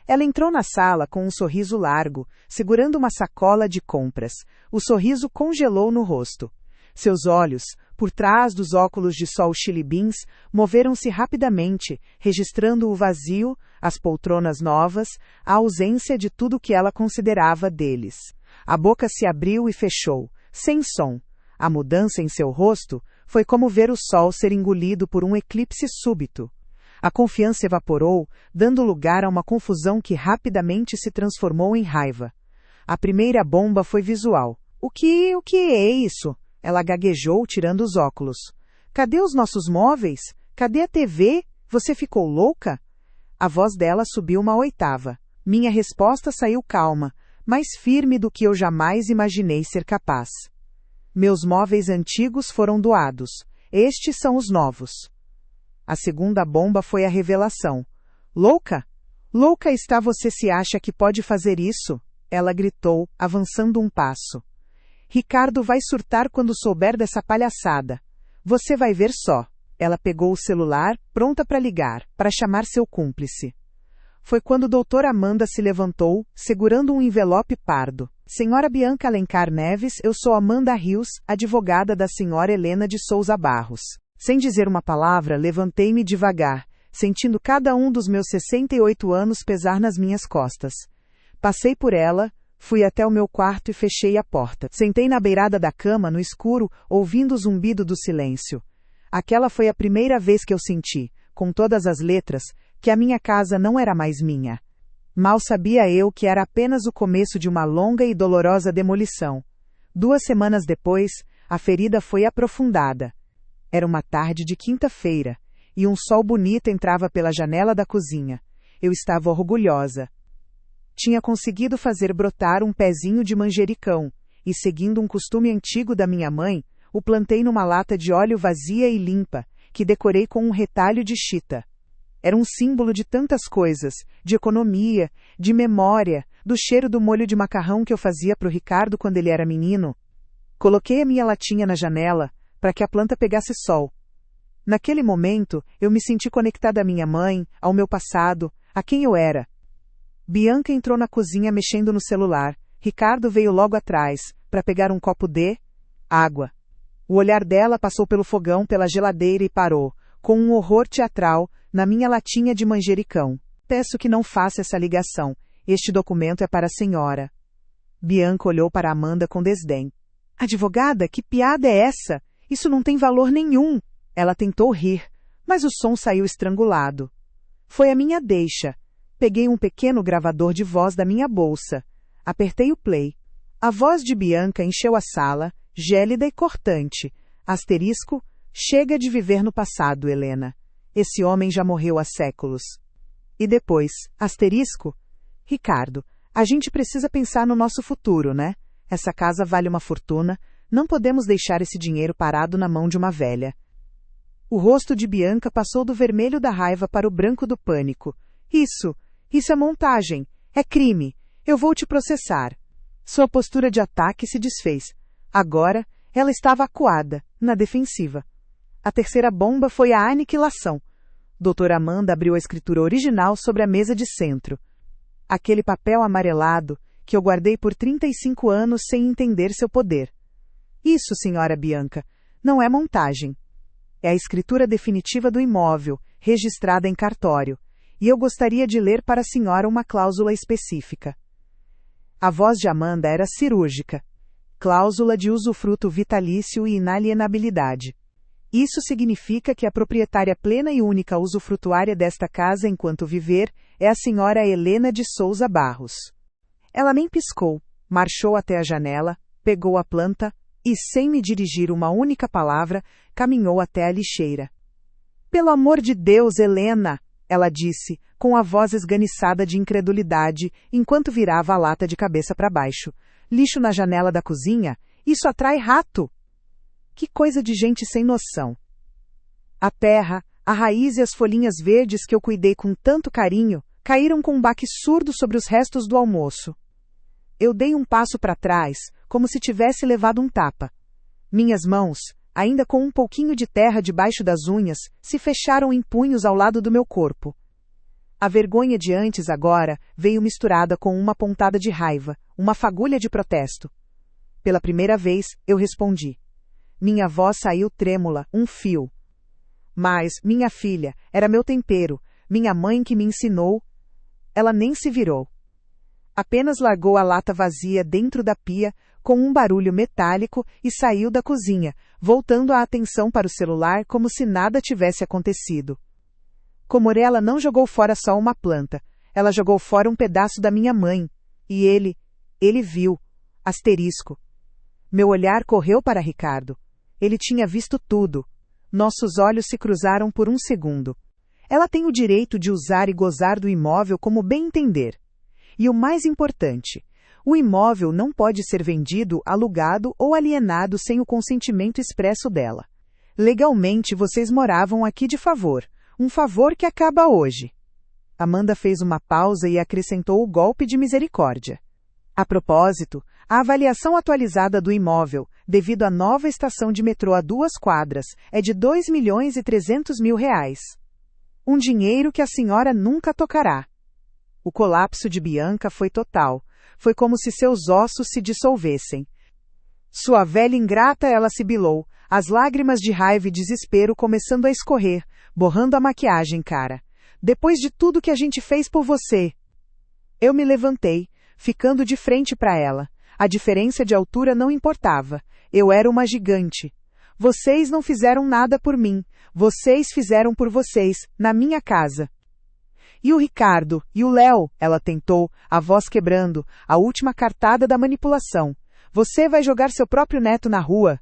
Ela entrou na sala com um sorriso largo, segurando uma sacola de compras. O sorriso congelou no rosto. Seus olhos, por trás dos óculos de sol Chili Beans, moveram-se rapidamente, registrando o vazio, as poltronas novas, a ausência de tudo que ela considerava deles. A boca se abriu e fechou, sem som. A mudança em seu rosto foi como ver o sol ser engolido por um eclipse súbito. A confiança evaporou, dando lugar a uma confusão que rapidamente se transformou em raiva. A primeira bomba foi visual. O que é isso? Ela gaguejou, tirando os óculos. Cadê os nossos móveis? Cadê a TV? Você ficou louca? A voz dela subiu uma oitava. Minha resposta saiu calma, mais firme do que eu jamais imaginei ser capaz. Meus móveis antigos foram doados. Estes são os novos. A segunda bomba foi a revelação. Louca? Louca está você se acha que pode fazer isso? Ela gritou, avançando um passo. Ricardo vai surtar quando souber dessa palhaçada. Você vai ver só. Ela pegou o celular, pronta para ligar, para chamar seu cúmplice. Foi quando doutora Amanda se levantou, segurando um envelope pardo. Senhora Bianca Alencar Neves, eu sou Amanda Rios, advogada da senhora Helena de Souza Barros. Sem dizer uma palavra, levantei-me devagar, sentindo cada um dos meus 68 anos pesar nas minhas costas. Passei por ela, fui até o meu quarto e fechei a porta. Sentei na beirada da cama, no escuro, ouvindo o zumbido do silêncio. Aquela foi a primeira vez que eu senti, com todas as letras, que a minha casa não era mais minha. Mal sabia eu que era apenas o começo de uma longa e dolorosa demolição. 2 semanas depois, a ferida foi aprofundada. Era uma tarde de quinta-feira, e um sol bonito entrava pela janela da cozinha. Eu estava orgulhosa. Tinha conseguido fazer brotar um pezinho de manjericão, e seguindo um costume antigo da minha mãe, o plantei numa lata de óleo vazia e limpa, que decorei com um retalho de chita. Era um símbolo de tantas coisas, de economia, de memória, do cheiro do molho de macarrão que eu fazia para o Ricardo quando ele era menino. Coloquei a minha latinha na janela, para que a planta pegasse sol. Naquele momento, eu me senti conectada à minha mãe, ao meu passado, a quem eu era. Bianca entrou na cozinha mexendo no celular. Ricardo veio logo atrás, para pegar um copo de água. O olhar dela passou pelo fogão, pela geladeira e parou, com um horror teatral, na minha latinha de manjericão. Peço que não faça essa ligação. Este documento é para a senhora. Bianca olhou para Amanda com desdém. Advogada, que piada é essa? Isso não tem valor nenhum. Ela tentou rir, mas o som saiu estrangulado. Foi a minha deixa. Peguei um pequeno gravador de voz da minha bolsa. Apertei o play. A voz de Bianca encheu a sala, gélida e cortante. Asterisco, chega de viver no passado, Helena. Esse homem já morreu há séculos. E depois, asterisco, Ricardo, a gente precisa pensar no nosso futuro, né? Essa casa vale uma fortuna, não podemos deixar esse dinheiro parado na mão de uma velha. O rosto de Bianca passou do vermelho da raiva para o branco do pânico. Isso é montagem, é crime, eu vou te processar. Sua postura de ataque se desfez. Agora, ela estava acuada, na defensiva. A terceira bomba foi a aniquilação. Doutora Amanda abriu a escritura original sobre a mesa de centro. Aquele papel amarelado que eu guardei por 35 anos sem entender seu poder. Isso, senhora Bianca, não é montagem. É a escritura definitiva do imóvel, registrada em cartório, e eu gostaria de ler para a senhora uma cláusula específica. A voz de Amanda era cirúrgica. Cláusula de usufruto vitalício e inalienabilidade. Isso significa que a proprietária plena e única usufrutuária desta casa enquanto viver é a senhora Helena de Souza Barros. Ela nem piscou, marchou até a janela, pegou a planta e, sem me dirigir uma única palavra, caminhou até a lixeira. Pelo amor de Deus, Helena, ela disse, com a voz esganiçada de incredulidade, enquanto virava a lata de cabeça para baixo. Lixo na janela da cozinha? Isso atrai rato! Que coisa de gente sem noção. A terra, a raiz e as folhinhas verdes que eu cuidei com tanto carinho, caíram com um baque surdo sobre os restos do almoço. Eu dei um passo para trás, como se tivesse levado um tapa. Minhas mãos, ainda com um pouquinho de terra debaixo das unhas, se fecharam em punhos ao lado do meu corpo. A vergonha de antes agora veio misturada com uma pontada de raiva, uma fagulha de protesto. Pela primeira vez, eu respondi. Minha voz saiu trêmula, um fio. Mas, minha filha, era meu tempero, minha mãe que me ensinou. Ela nem se virou. Apenas largou a lata vazia dentro da pia, com um barulho metálico, e saiu da cozinha, voltando a atenção para o celular como se nada tivesse acontecido. Comorella não jogou fora só uma planta, ela jogou fora um pedaço da minha mãe. E ele viu. Asterisco. Meu olhar correu para Ricardo. Ele tinha visto tudo. Nossos olhos se cruzaram por um segundo. Ela tem o direito de usar e gozar do imóvel como bem entender. E o mais importante, o imóvel não pode ser vendido, alugado ou alienado sem o consentimento expresso dela. Legalmente vocês moravam aqui de favor, um favor que acaba hoje. Amanda fez uma pausa e acrescentou o golpe de misericórdia. A propósito, A avaliação atualizada do imóvel, devido à nova estação de metrô a 2 quadras, é de R$ 2.300.000. Um dinheiro que a senhora nunca tocará. O colapso de Bianca foi total. Foi como se seus ossos se dissolvessem. Sua velha ingrata, ela sibilou, as lágrimas de raiva e desespero começando a escorrer, borrando a maquiagem, cara. Depois de tudo que a gente fez por você. Eu me levantei, ficando de frente para ela. A diferença de altura não importava. Eu era uma gigante. Vocês não fizeram nada por mim. Vocês fizeram por vocês, na minha casa. E o Ricardo, e o Léo, ela tentou, a voz quebrando, a última cartada da manipulação. Você vai jogar seu próprio neto na rua.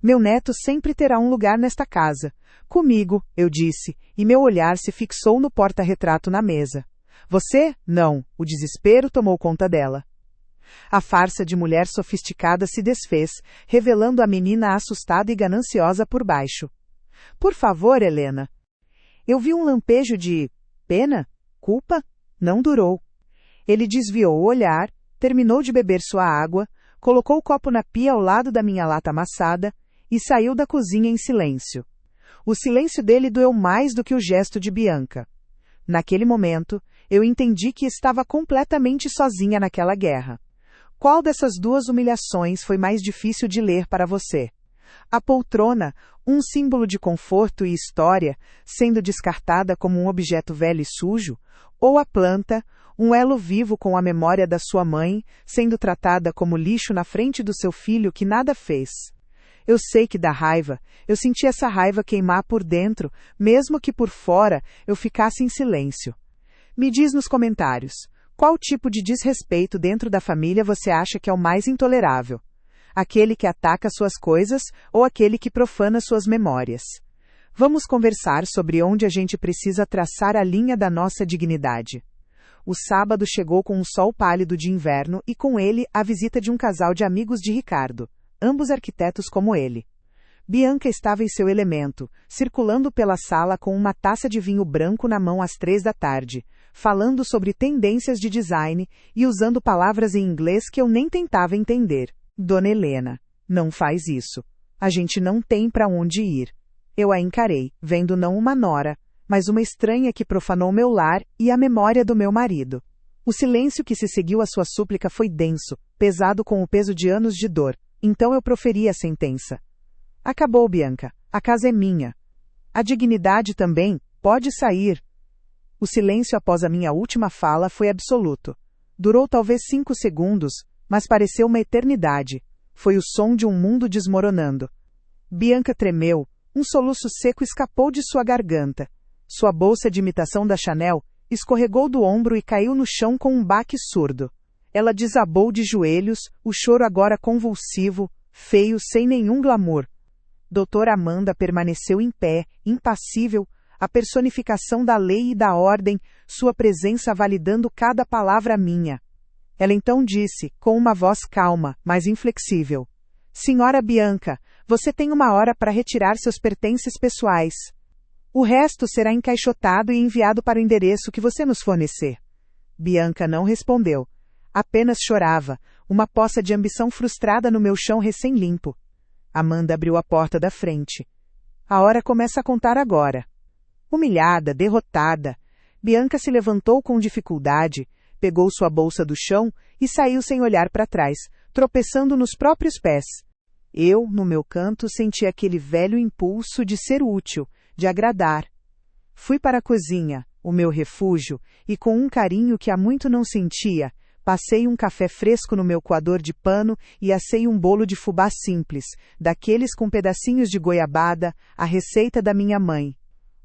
Meu neto sempre terá um lugar nesta casa. Comigo, eu disse, e meu olhar se fixou no porta-retrato na mesa. Você? Não. O desespero tomou conta dela. A farsa de mulher sofisticada se desfez, revelando a menina assustada e gananciosa por baixo. Por favor, Helena. Eu vi um lampejo de pena, culpa, não durou. Ele desviou o olhar, terminou de beber sua água, colocou o copo na pia ao lado da minha lata amassada e saiu da cozinha em silêncio. O silêncio dele doeu mais do que o gesto de Bianca. Naquele momento, eu entendi que estava completamente sozinha naquela guerra. Qual dessas duas humilhações foi mais difícil de ler para você? A poltrona, um símbolo de conforto e história, sendo descartada como um objeto velho e sujo, ou a planta, um elo vivo com a memória da sua mãe, sendo tratada como lixo na frente do seu filho que nada fez? Eu sei que dá raiva, eu senti essa raiva queimar por dentro, mesmo que por fora eu ficasse em silêncio. Me diz nos comentários, qual tipo de desrespeito dentro da família você acha que é o mais intolerável? Aquele que ataca suas coisas ou aquele que profana suas memórias? Vamos conversar sobre onde a gente precisa traçar a linha da nossa dignidade. O sábado chegou com um sol pálido de inverno e com ele a visita de um casal de amigos de Ricardo, ambos arquitetos como ele. Bianca estava em seu elemento, circulando pela sala com uma taça de vinho branco na mão às 15h, falando sobre tendências de design e usando palavras em inglês que eu nem tentava entender. Dona Helena, não faz isso. A gente não tem para onde ir. Eu a encarei, vendo não uma nora, mas uma estranha que profanou meu lar e a memória do meu marido. O silêncio que se seguiu à sua súplica foi denso, pesado com o peso de anos de dor. Então eu proferi a sentença. Acabou, Bianca. A casa é minha. A dignidade também, pode sair. O silêncio após a minha última fala foi absoluto. Durou talvez 5 segundos, mas pareceu uma eternidade. Foi o som de um mundo desmoronando. Bianca tremeu, um soluço seco escapou de sua garganta. Sua bolsa de imitação da Chanel escorregou do ombro e caiu no chão com um baque surdo. Ela desabou de joelhos, o choro agora convulsivo, feio, sem nenhum glamour. Doutora Amanda permaneceu em pé, impassível, a personificação da lei e da ordem, sua presença validando cada palavra minha. Ela então disse, com uma voz calma, mas inflexível: Senhora Bianca, você tem 1 hora para retirar seus pertences pessoais. O resto será encaixotado e enviado para o endereço que você nos fornecer. Bianca não respondeu. Apenas chorava, uma poça de ambição frustrada no meu chão recém-limpo. Amanda abriu a porta da frente. A hora começa a contar agora. Humilhada, derrotada, Bianca se levantou com dificuldade, pegou sua bolsa do chão e saiu sem olhar para trás, tropeçando nos próprios pés. Eu, no meu canto, senti aquele velho impulso de ser útil, de agradar. Fui para a cozinha, o meu refúgio, e com um carinho que há muito não sentia, passei um café fresco no meu coador de pano e assei um bolo de fubá simples, daqueles com pedacinhos de goiabada, a receita da minha mãe.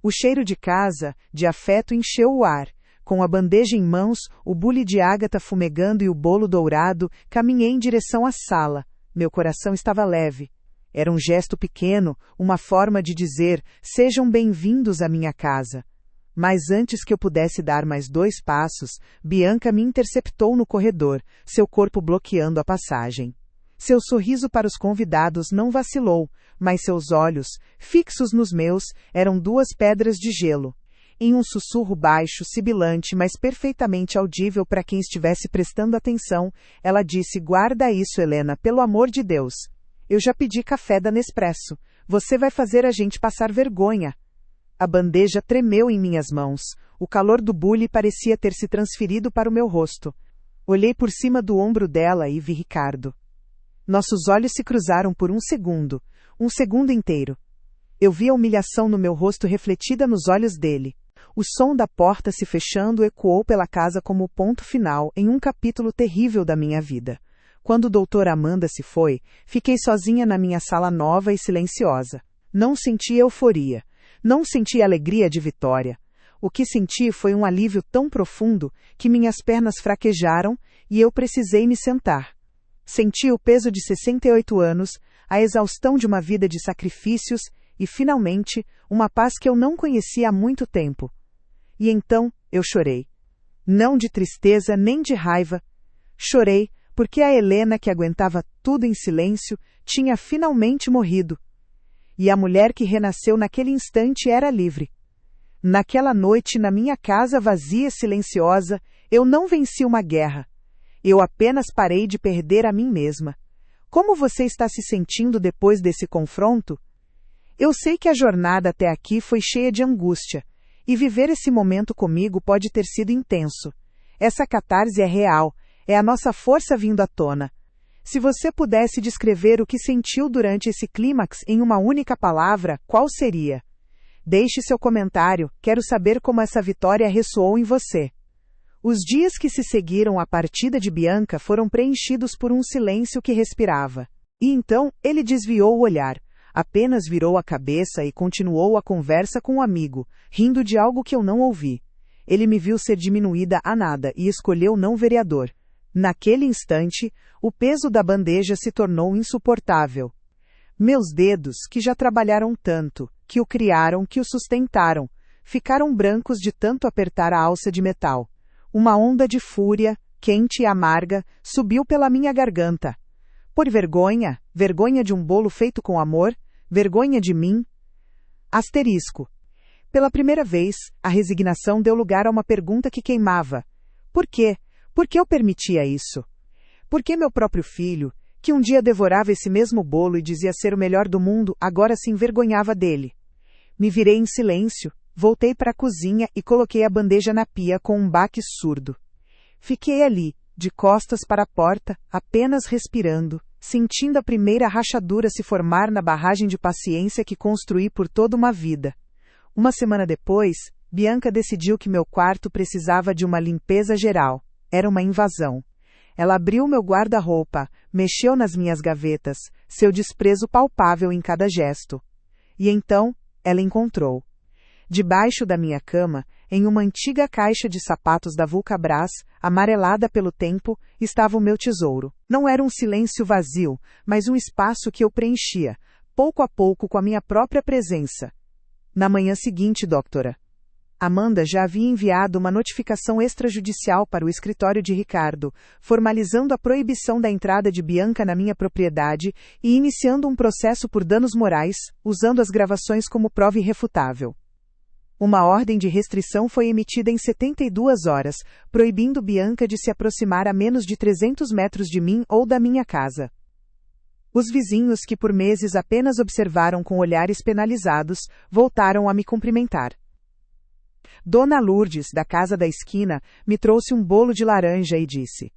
O cheiro de casa, de afeto, encheu o ar. Com a bandeja em mãos, o bule de ágata fumegando e o bolo dourado, caminhei em direção à sala. Meu coração estava leve. Era um gesto pequeno, uma forma de dizer, sejam bem-vindos à minha casa. Mas antes que eu pudesse dar mais 2 passos, Bianca me interceptou no corredor, seu corpo bloqueando a passagem. Seu sorriso para os convidados não vacilou, mas seus olhos, fixos nos meus, eram 2 pedras de gelo. Em um sussurro baixo, sibilante, mas perfeitamente audível para quem estivesse prestando atenção, ela disse: "Guarda isso, Helena, pelo amor de Deus. Eu já pedi café da Nespresso. Você vai fazer a gente passar vergonha." A bandeja tremeu em minhas mãos. O calor do bule parecia ter se transferido para o meu rosto. Olhei por cima do ombro dela e vi Ricardo. Nossos olhos se cruzaram por um segundo inteiro. Eu vi a humilhação no meu rosto refletida nos olhos dele. O som da porta se fechando ecoou pela casa como o ponto final em um capítulo terrível da minha vida. Quando o doutor Amanda se foi, fiquei sozinha na minha sala nova e silenciosa. Não senti euforia. Não senti alegria de vitória. O que senti foi um alívio tão profundo que minhas pernas fraquejaram e eu precisei me sentar. Senti o peso de 68 anos, a exaustão de uma vida de sacrifícios e, finalmente, uma paz que eu não conhecia há muito tempo. E então, eu chorei. Não de tristeza nem de raiva. Chorei porque a Helena, que aguentava tudo em silêncio, tinha finalmente morrido. E a mulher que renasceu naquele instante era livre. Naquela noite, na minha casa vazia e silenciosa, eu não venci uma guerra. Eu apenas parei de perder a mim mesma. Como você está se sentindo depois desse confronto? Eu sei que a jornada até aqui foi cheia de angústia, e viver esse momento comigo pode ter sido intenso. Essa catarse é real, é a nossa força vindo à tona. Se você pudesse descrever o que sentiu durante esse clímax em uma única palavra, qual seria? Deixe seu comentário, quero saber como essa vitória ressoou em você. Os dias que se seguiram à partida de Bianca foram preenchidos por um silêncio que respirava. E então, ele desviou o olhar, apenas virou a cabeça e continuou a conversa com o amigo, rindo de algo que eu não ouvi. Ele me viu ser diminuída a nada e escolheu não vereador. Naquele instante, o peso da bandeja se tornou insuportável. Meus dedos, que já trabalharam tanto, que o criaram, que o sustentaram, ficaram brancos de tanto apertar a alça de metal. Uma onda de fúria, quente e amarga, subiu pela minha garganta. Por vergonha, vergonha de um bolo feito com amor, vergonha de mim. Asterisco. Pela primeira vez, a resignação deu lugar a uma pergunta que queimava. Por quê? Por que eu permitia isso? Por que meu próprio filho, que um dia devorava esse mesmo bolo e dizia ser o melhor do mundo, agora se envergonhava dele? Me virei em silêncio, voltei para a cozinha e coloquei a bandeja na pia com um baque surdo. Fiquei ali, de costas para a porta, apenas respirando, sentindo a primeira rachadura se formar na barragem de paciência que construí por toda uma vida. Uma semana depois, Bianca decidiu que meu quarto precisava de uma limpeza geral. Era uma invasão. Ela abriu meu guarda-roupa, mexeu nas minhas gavetas, seu desprezo palpável em cada gesto. E então, ela encontrou. Debaixo da minha cama, em uma antiga caixa de sapatos da Vulcabras, amarelada pelo tempo, estava o meu tesouro. Não era um silêncio vazio, mas um espaço que eu preenchia, pouco a pouco com a minha própria presença. Na manhã seguinte, doutora Amanda já havia enviado uma notificação extrajudicial para o escritório de Ricardo, formalizando a proibição da entrada de Bianca na minha propriedade e iniciando um processo por danos morais, usando as gravações como prova irrefutável. Uma ordem de restrição foi emitida em 72 horas, proibindo Bianca de se aproximar a menos de 300 metros de mim ou da minha casa. Os vizinhos que por meses apenas observaram com olhares penalizados, voltaram a me cumprimentar. Dona Lourdes, da casa da esquina, me trouxe um bolo de laranja e disse: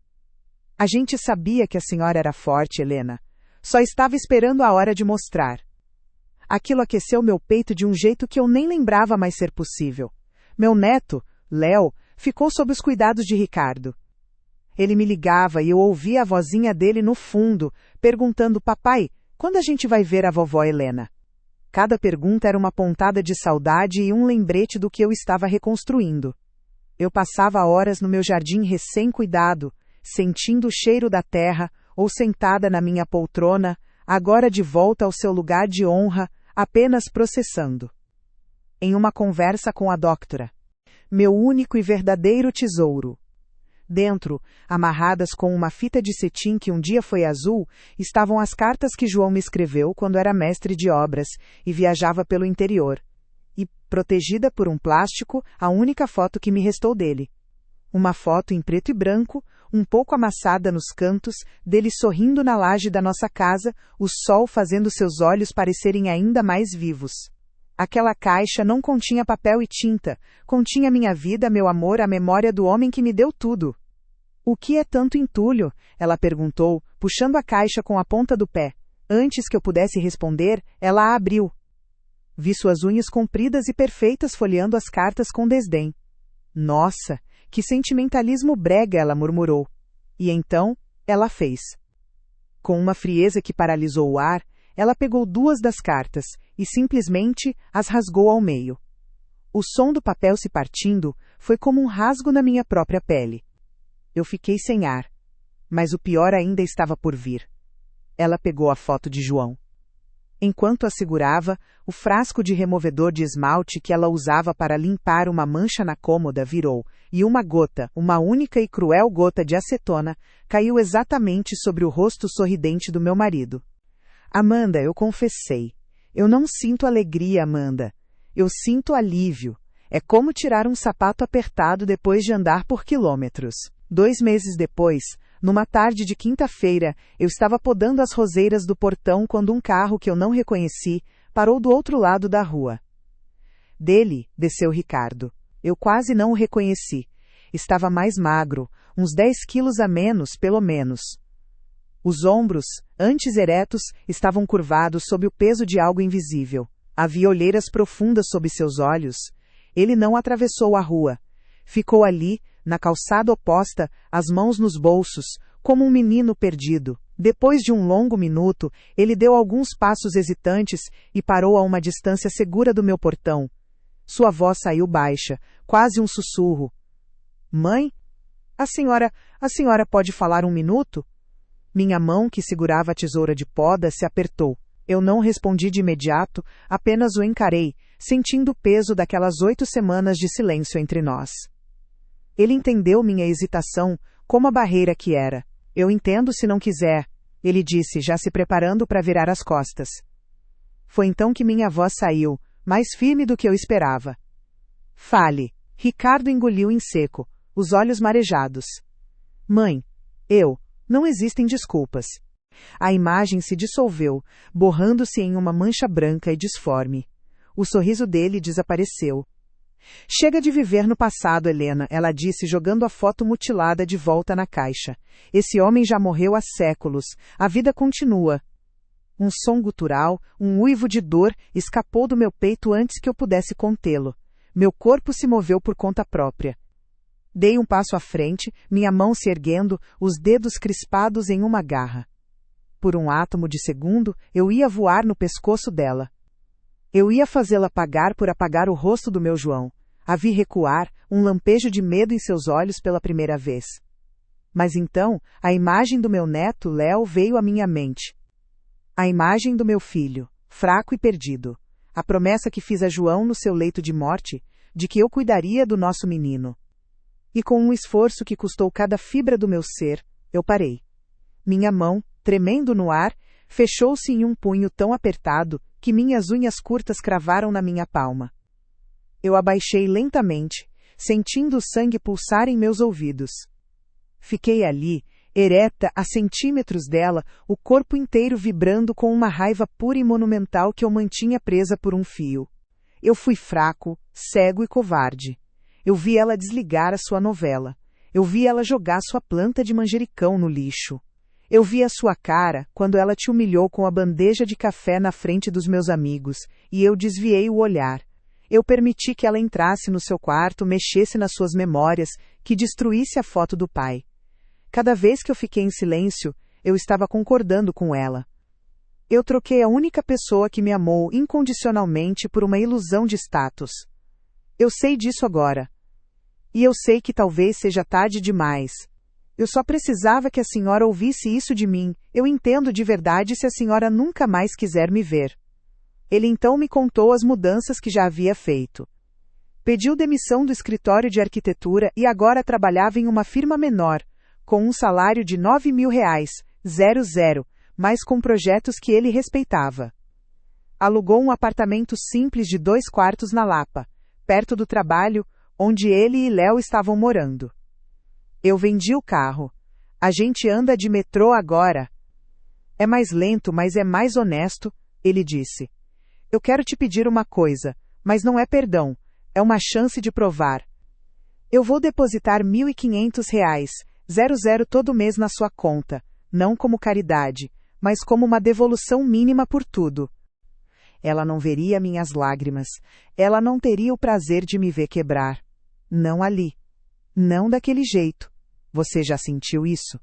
"A gente sabia que a senhora era forte, Helena. Só estava esperando a hora de mostrar." Aquilo aqueceu meu peito de um jeito que eu nem lembrava mais ser possível. Meu neto, Léo, ficou sob os cuidados de Ricardo. Ele me ligava e eu ouvia a vozinha dele no fundo, perguntando: "Papai, quando a gente vai ver a vovó Helena?" Cada pergunta era uma pontada de saudade e um lembrete do que eu estava reconstruindo. Eu passava horas no meu jardim recém-cuidado, sentindo o cheiro da terra, ou sentada na minha poltrona, agora de volta ao seu lugar de honra, apenas processando. Em uma conversa com a doutora. Meu único e verdadeiro tesouro. Dentro, amarradas com uma fita de cetim que um dia foi azul, estavam as cartas que João me escreveu quando era mestre de obras e viajava pelo interior. e, protegida por um plástico, a única foto que me restou dele. Uma foto em preto e branco, um pouco amassada nos cantos, dele sorrindo na laje da nossa casa, o sol fazendo seus olhos parecerem ainda mais vivos. Aquela caixa não continha papel e tinta, continha minha vida, meu amor, a memória do homem que me deu tudo. O que é tanto entulho? Ela perguntou, puxando a caixa com a ponta do pé. Antes que eu pudesse responder, ela a abriu. Vi suas unhas compridas e perfeitas folheando as cartas com desdém. Nossa, que sentimentalismo brega, ela murmurou. E então, ela fez. Com uma frieza que paralisou o ar, ela pegou 2 das cartas e simplesmente as rasgou ao meio. O som do papel se partindo foi como um rasgo na minha própria pele. Eu fiquei sem ar. Mas o pior ainda estava por vir. Ela pegou a foto de João. Enquanto a segurava, o frasco de removedor de esmalte que ela usava para limpar uma mancha na cômoda virou, e uma gota, uma única e cruel gota de acetona, caiu exatamente sobre o rosto sorridente do meu marido. Amanda, eu confessei. Eu não sinto alegria, Amanda. Eu sinto alívio. É como tirar um sapato apertado depois de andar por quilômetros. 2 meses depois, numa tarde de quinta-feira, eu estava podando as roseiras do portão quando um carro que eu não reconheci parou do outro lado da rua. Dele, desceu Ricardo. Eu quase não o reconheci. Estava mais magro, uns 10 quilos a menos, pelo menos. Os ombros, antes eretos, estavam curvados sob o peso de algo invisível. Havia olheiras profundas sob seus olhos. Ele não atravessou a rua. Ficou ali, na calçada oposta, as mãos nos bolsos, como um menino perdido. Depois de um longo minuto, ele deu alguns passos hesitantes e parou a uma distância segura do meu portão. Sua voz saiu baixa, quase um sussurro. Mãe? A senhora pode falar 1 minuto? Minha mão, que segurava a tesoura de poda, se apertou. Eu não respondi de imediato, apenas o encarei, sentindo o peso daquelas 8 semanas de silêncio entre nós. Ele entendeu minha hesitação, como a barreira que era. Eu entendo se não quiser, ele disse, já se preparando para virar as costas. Foi então que minha voz saiu, mais firme do que eu esperava. Fale. Ricardo engoliu em seco, os olhos marejados. Mãe, não existem desculpas. A imagem se dissolveu, borrando-se em uma mancha branca e disforme. O sorriso dele desapareceu. Chega de viver no passado, Helena, ela disse, jogando a foto mutilada de volta na caixa. Esse homem já morreu há séculos. A vida continua. Um som gutural, um uivo de dor, escapou do meu peito antes que eu pudesse contê-lo. Meu corpo se moveu por conta própria. Dei um passo à frente, minha mão se erguendo, os dedos crispados em uma garra. Por um átomo de segundo, eu ia voar no pescoço dela. Eu ia fazê-la pagar por apagar o rosto do meu João. A vi recuar, um lampejo de medo em seus olhos pela primeira vez. Mas então, a imagem do meu neto, Léo, veio à minha mente. A imagem do meu filho, fraco e perdido. A promessa que fiz a João no seu leito de morte, de que eu cuidaria do nosso menino. E com um esforço que custou cada fibra do meu ser, eu parei. Minha mão, tremendo no ar, fechou-se em um punho tão apertado que minhas unhas curtas cravaram na minha palma. Eu abaixei lentamente, sentindo o sangue pulsar em meus ouvidos. Fiquei ali, ereta a centímetros dela, o corpo inteiro vibrando com uma raiva pura e monumental que eu mantinha presa por um fio. Eu fui fraco, cego e covarde. Eu vi ela desligar a sua novela. Eu vi ela jogar sua planta de manjericão no lixo. Eu vi a sua cara quando ela te humilhou com a bandeja de café na frente dos meus amigos, e eu desviei o olhar. Eu permiti que ela entrasse no seu quarto, mexesse nas suas memórias, que destruísse a foto do pai. Cada vez que eu fiquei em silêncio, eu estava concordando com ela. Eu troquei a única pessoa que me amou incondicionalmente por uma ilusão de status. Eu sei disso agora. E eu sei que talvez seja tarde demais. Eu só precisava que a senhora ouvisse isso de mim. Eu entendo de verdade se a senhora nunca mais quiser me ver. Ele então me contou as mudanças que já havia feito. Pediu demissão do escritório de arquitetura e agora trabalhava em uma firma menor, com um salário de R$9.000, mais com projetos que ele respeitava. Alugou um apartamento simples de 2 quartos na Lapa, perto do trabalho, onde ele e Léo estavam morando. Eu vendi o carro. A gente anda de metrô agora. É mais lento, mas é mais honesto, ele disse. Eu quero te pedir uma coisa, mas não é perdão, é uma chance de provar. Eu vou depositar R$1.500, 00 todo mês na sua conta, não como caridade, mas como uma devolução mínima por tudo. Ela não veria minhas lágrimas, ela não teria o prazer de me ver quebrar. Não ali. Não daquele jeito. Você já sentiu isso?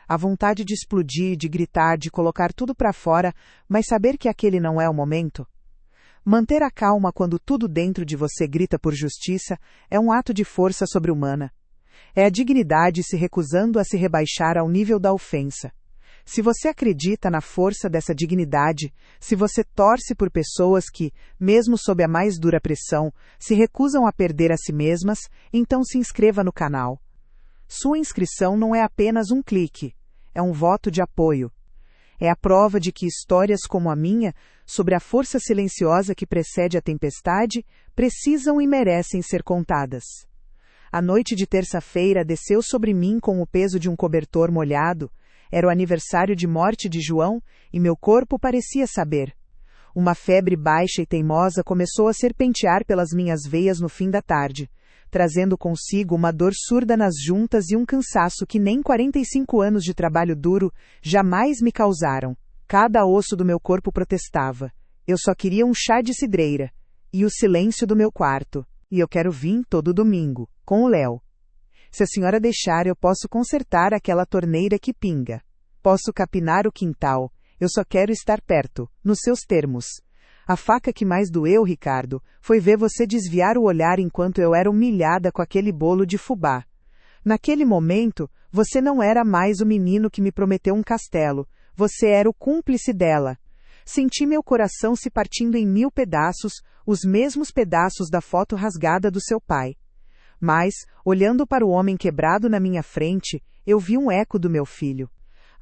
A vontade de explodir, de gritar, de colocar tudo para fora, mas saber que aquele não é o momento? Manter a calma quando tudo dentro de você grita por justiça é um ato de força sobre-humana. É a dignidade se recusando a se rebaixar ao nível da ofensa. Se você acredita na força dessa dignidade, se você torce por pessoas que, mesmo sob a mais dura pressão, se recusam a perder a si mesmas, então se inscreva no canal. Sua inscrição não é apenas um clique, é um voto de apoio. É a prova de que histórias como a minha, sobre a força silenciosa que precede a tempestade, precisam e merecem ser contadas. A noite de terça-feira desceu sobre mim com o peso de um cobertor molhado. Era o aniversário de morte de João, e meu corpo parecia saber. Uma febre baixa e teimosa começou a serpentear pelas minhas veias no fim da tarde, trazendo consigo uma dor surda nas juntas e um cansaço que nem 45 anos de trabalho duro jamais me causaram. Cada osso do meu corpo protestava. Eu só queria um chá de cidreira. E o silêncio do meu quarto. E eu quero vir todo domingo, com o Léo. Se a senhora deixar, eu posso consertar aquela torneira que pinga. Posso capinar o quintal. Eu só quero estar perto, nos seus termos. A faca que mais doeu, Ricardo, foi ver você desviar o olhar enquanto eu era humilhada com aquele bolo de fubá. Naquele momento, você não era mais o menino que me prometeu um castelo. Você era o cúmplice dela. Senti meu coração se partindo em 1000 pedaços, os mesmos pedaços da foto rasgada do seu pai. Mas, olhando para o homem quebrado na minha frente, eu vi um eco do meu filho.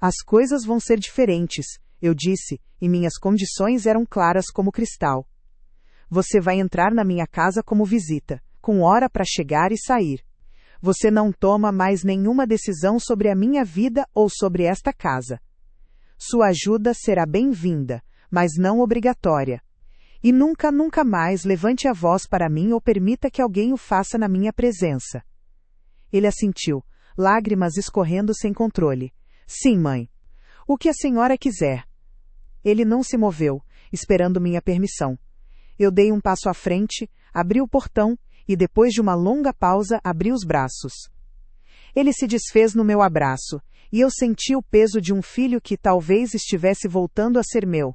As coisas vão ser diferentes, eu disse, e minhas condições eram claras como cristal. Você vai entrar na minha casa como visita, com hora para chegar e sair. Você não toma mais nenhuma decisão sobre a minha vida ou sobre esta casa. Sua ajuda será bem-vinda, mas não obrigatória. E nunca, nunca mais levante a voz para mim ou permita que alguém o faça na minha presença. Ele assentiu, lágrimas escorrendo sem controle. Sim, mãe. O que a senhora quiser. Ele não se moveu, esperando minha permissão. Eu dei um passo à frente, abri o portão e, depois de uma longa pausa, abri os braços. Ele se desfez no meu abraço, e eu senti o peso de um filho que talvez estivesse voltando a ser meu.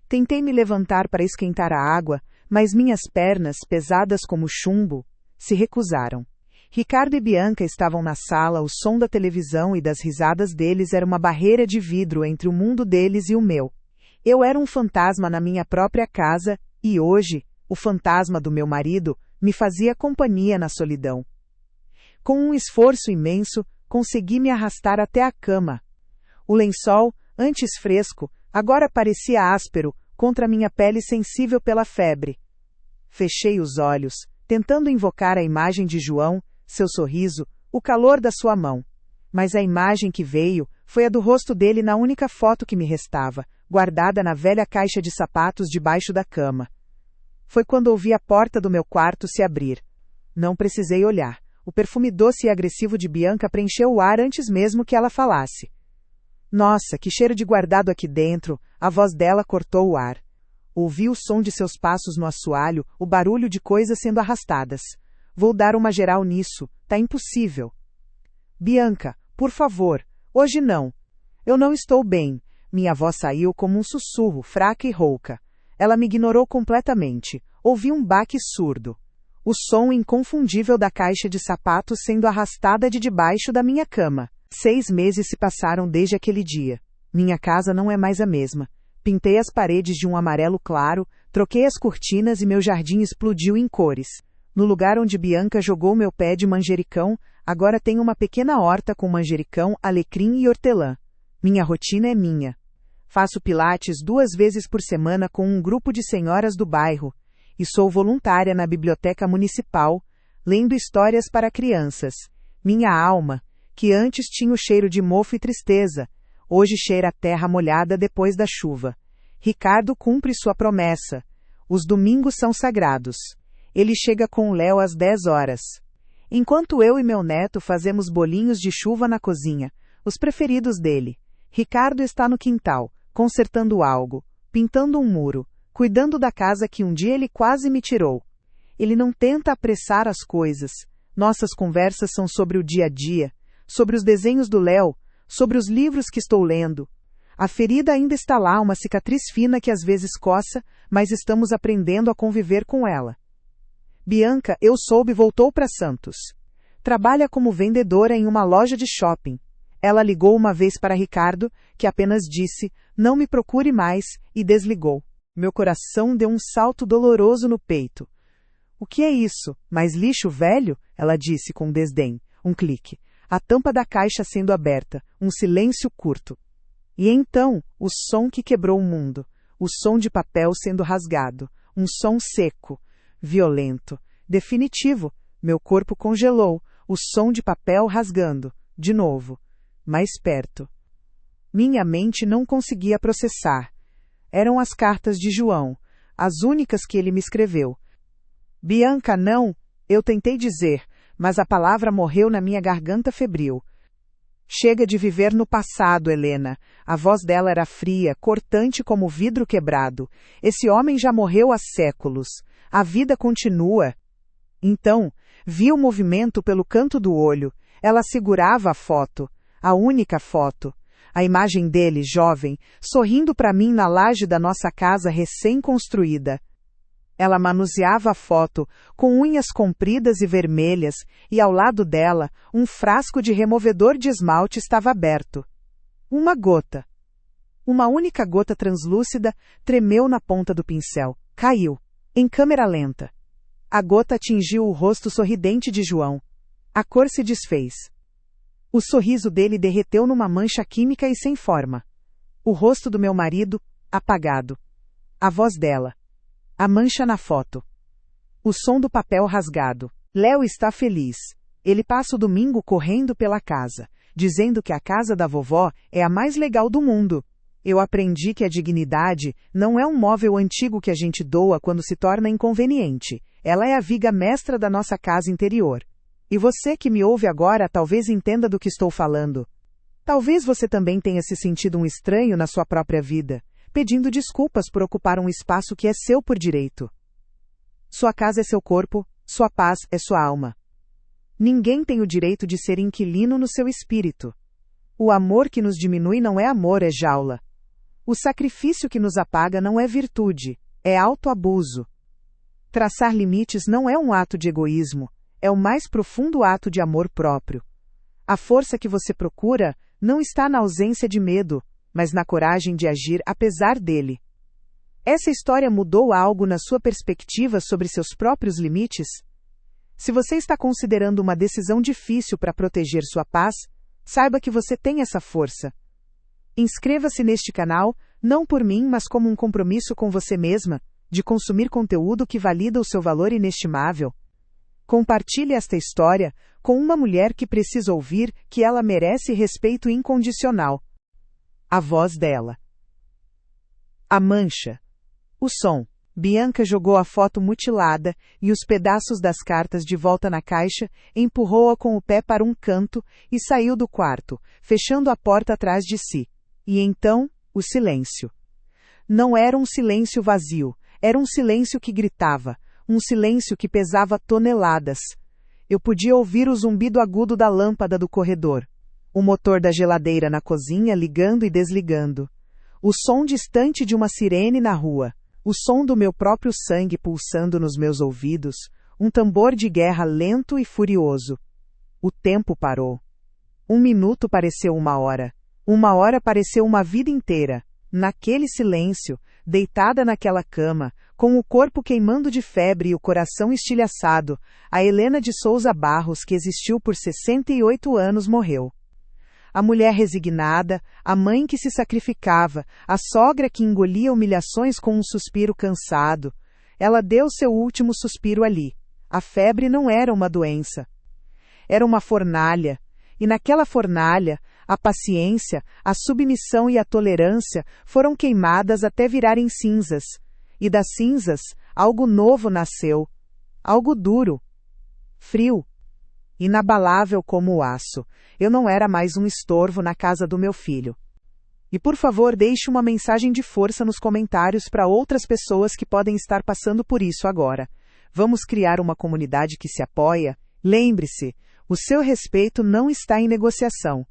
Tentei me levantar para esquentar a água, mas minhas pernas, pesadas como chumbo, se recusaram. Ricardo e Bianca estavam na sala, o som da televisão e das risadas deles era uma barreira de vidro entre o mundo deles e o meu. Eu era um fantasma na minha própria casa, e hoje, o fantasma do meu marido, me fazia companhia na solidão. Com um esforço imenso, consegui me arrastar até a cama. O lençol, antes fresco, agora parecia áspero, contra minha pele sensível pela febre. Fechei os olhos, tentando invocar a imagem de João, seu sorriso, o calor da sua mão. Mas a imagem que veio foi a do rosto dele na única foto que me restava, guardada na velha caixa de sapatos debaixo da cama. Foi quando ouvi a porta do meu quarto se abrir. Não precisei olhar. O perfume doce e agressivo de Bianca preencheu o ar antes mesmo que ela falasse. Nossa, que cheiro de guardado aqui dentro! A voz dela cortou o ar. Ouvi o som de seus passos no assoalho, o barulho de coisas sendo arrastadas. Vou dar uma geral nisso, tá impossível. Bianca, por favor, hoje não. Eu não estou bem. Minha voz saiu como um sussurro, fraca e rouca. Ela me ignorou completamente. Ouvi um baque surdo. O som inconfundível da caixa de sapatos sendo arrastada de debaixo da minha cama. 6 meses se passaram desde aquele dia. Minha casa não é mais a mesma. Pintei as paredes de um amarelo claro, troquei as cortinas e meu jardim explodiu em cores. No lugar onde Bianca jogou meu pé de manjericão, agora tenho uma pequena horta com manjericão, alecrim e hortelã. Minha rotina é minha. Faço pilates 2 vezes por semana com um grupo de senhoras do bairro, e sou voluntária na biblioteca municipal, lendo histórias para crianças. Minha alma, que antes tinha o cheiro de mofo e tristeza, hoje cheira a terra molhada depois da chuva. Ricardo cumpre sua promessa. Os domingos são sagrados. Ele chega com o Léo às 10 horas. Enquanto eu e meu neto fazemos bolinhos de chuva na cozinha, os preferidos dele, Ricardo está no quintal, consertando algo, pintando um muro, cuidando da casa que um dia ele quase me tirou. Ele não tenta apressar as coisas. Nossas conversas são sobre o dia a dia, sobre os desenhos do Léo, sobre os livros que estou lendo. A ferida ainda está lá, uma cicatriz fina que às vezes coça, mas estamos aprendendo a conviver com ela. Bianca, eu soube, voltou para Santos. Trabalha como vendedora em uma loja de shopping. Ela ligou uma vez para Ricardo, que apenas disse, não me procure mais, e desligou. Meu coração deu um salto doloroso no peito. O que é isso? Mais lixo velho? Ela disse com desdém. Um clique. A tampa da caixa sendo aberta. Um silêncio curto. E então, o som que quebrou o mundo. O som de papel sendo rasgado. Um som seco. Violento. Definitivo. Meu corpo congelou. O som de papel rasgando. De novo. Mais perto. Minha mente não conseguia processar. Eram as cartas de João. As únicas que ele me escreveu. Bianca, não, eu tentei dizer, mas a palavra morreu na minha garganta febril. Chega de viver no passado, Helena. A voz dela era fria, cortante como vidro quebrado. Esse homem já morreu há séculos. A vida continua. Então, vi o movimento pelo canto do olho. Ela segurava a foto. A única foto. A imagem dele, jovem, sorrindo para mim na laje da nossa casa recém-construída. Ela manuseava a foto, com unhas compridas e vermelhas, e ao lado dela, um frasco de removedor de esmalte estava aberto. Uma gota. Uma única gota translúcida tremeu na ponta do pincel. Caiu. Em câmera lenta. A gota atingiu o rosto sorridente de João. A cor se desfez. O sorriso dele derreteu numa mancha química e sem forma. O rosto do meu marido, apagado. A voz dela. A mancha na foto. O som do papel rasgado. Léo está feliz. Ele passa o domingo correndo pela casa, dizendo que a casa da vovó é a mais legal do mundo. Eu aprendi que a dignidade não é um móvel antigo que a gente doa quando se torna inconveniente. Ela é a viga mestra da nossa casa interior. E você que me ouve agora talvez entenda do que estou falando. Talvez você também tenha se sentido um estranho na sua própria vida, pedindo desculpas por ocupar um espaço que é seu por direito. Sua casa é seu corpo, sua paz é sua alma. Ninguém tem o direito de ser inquilino no seu espírito. O amor que nos diminui não é amor, é jaula. O sacrifício que nos apaga não é virtude, é autoabuso. Traçar limites não é um ato de egoísmo, é o mais profundo ato de amor próprio. A força que você procura não está na ausência de medo, mas na coragem de agir apesar dele. Essa história mudou algo na sua perspectiva sobre seus próprios limites? Se você está considerando uma decisão difícil para proteger sua paz, saiba que você tem essa força. Inscreva-se neste canal, não por mim, mas como um compromisso com você mesma, de consumir conteúdo que valida o seu valor inestimável. Compartilhe esta história com uma mulher que precisa ouvir que ela merece respeito incondicional. A voz dela. A mancha. O som. Bianca jogou a foto mutilada e os pedaços das cartas de volta na caixa, empurrou-a com o pé para um canto e saiu do quarto, fechando a porta atrás de si. E então, o silêncio. Não era um silêncio vazio, era um silêncio que gritava, um silêncio que pesava toneladas. Eu podia ouvir o zumbido agudo da lâmpada do corredor. O motor da geladeira na cozinha ligando e desligando. O som distante de uma sirene na rua. O som do meu próprio sangue pulsando nos meus ouvidos. Um tambor de guerra lento e furioso. O tempo parou. 1 minuto pareceu 1 hora. 1 hora pareceu uma vida inteira. Naquele silêncio, deitada naquela cama, com o corpo queimando de febre e o coração estilhaçado, a Helena de Souza Barros, que existiu por 68 anos, morreu. A mulher resignada, a mãe que se sacrificava, a sogra que engolia humilhações com um suspiro cansado. Ela deu seu último suspiro ali. A febre não era uma doença. Era uma fornalha. E naquela fornalha, a paciência, a submissão e a tolerância foram queimadas até virarem cinzas. E das cinzas, algo novo nasceu. Algo duro. Frio. Inabalável como o aço. Eu não era mais um estorvo na casa do meu filho. E por favor, deixe uma mensagem de força nos comentários para outras pessoas que podem estar passando por isso agora. Vamos criar uma comunidade que se apoia? Lembre-se, o seu respeito não está em negociação.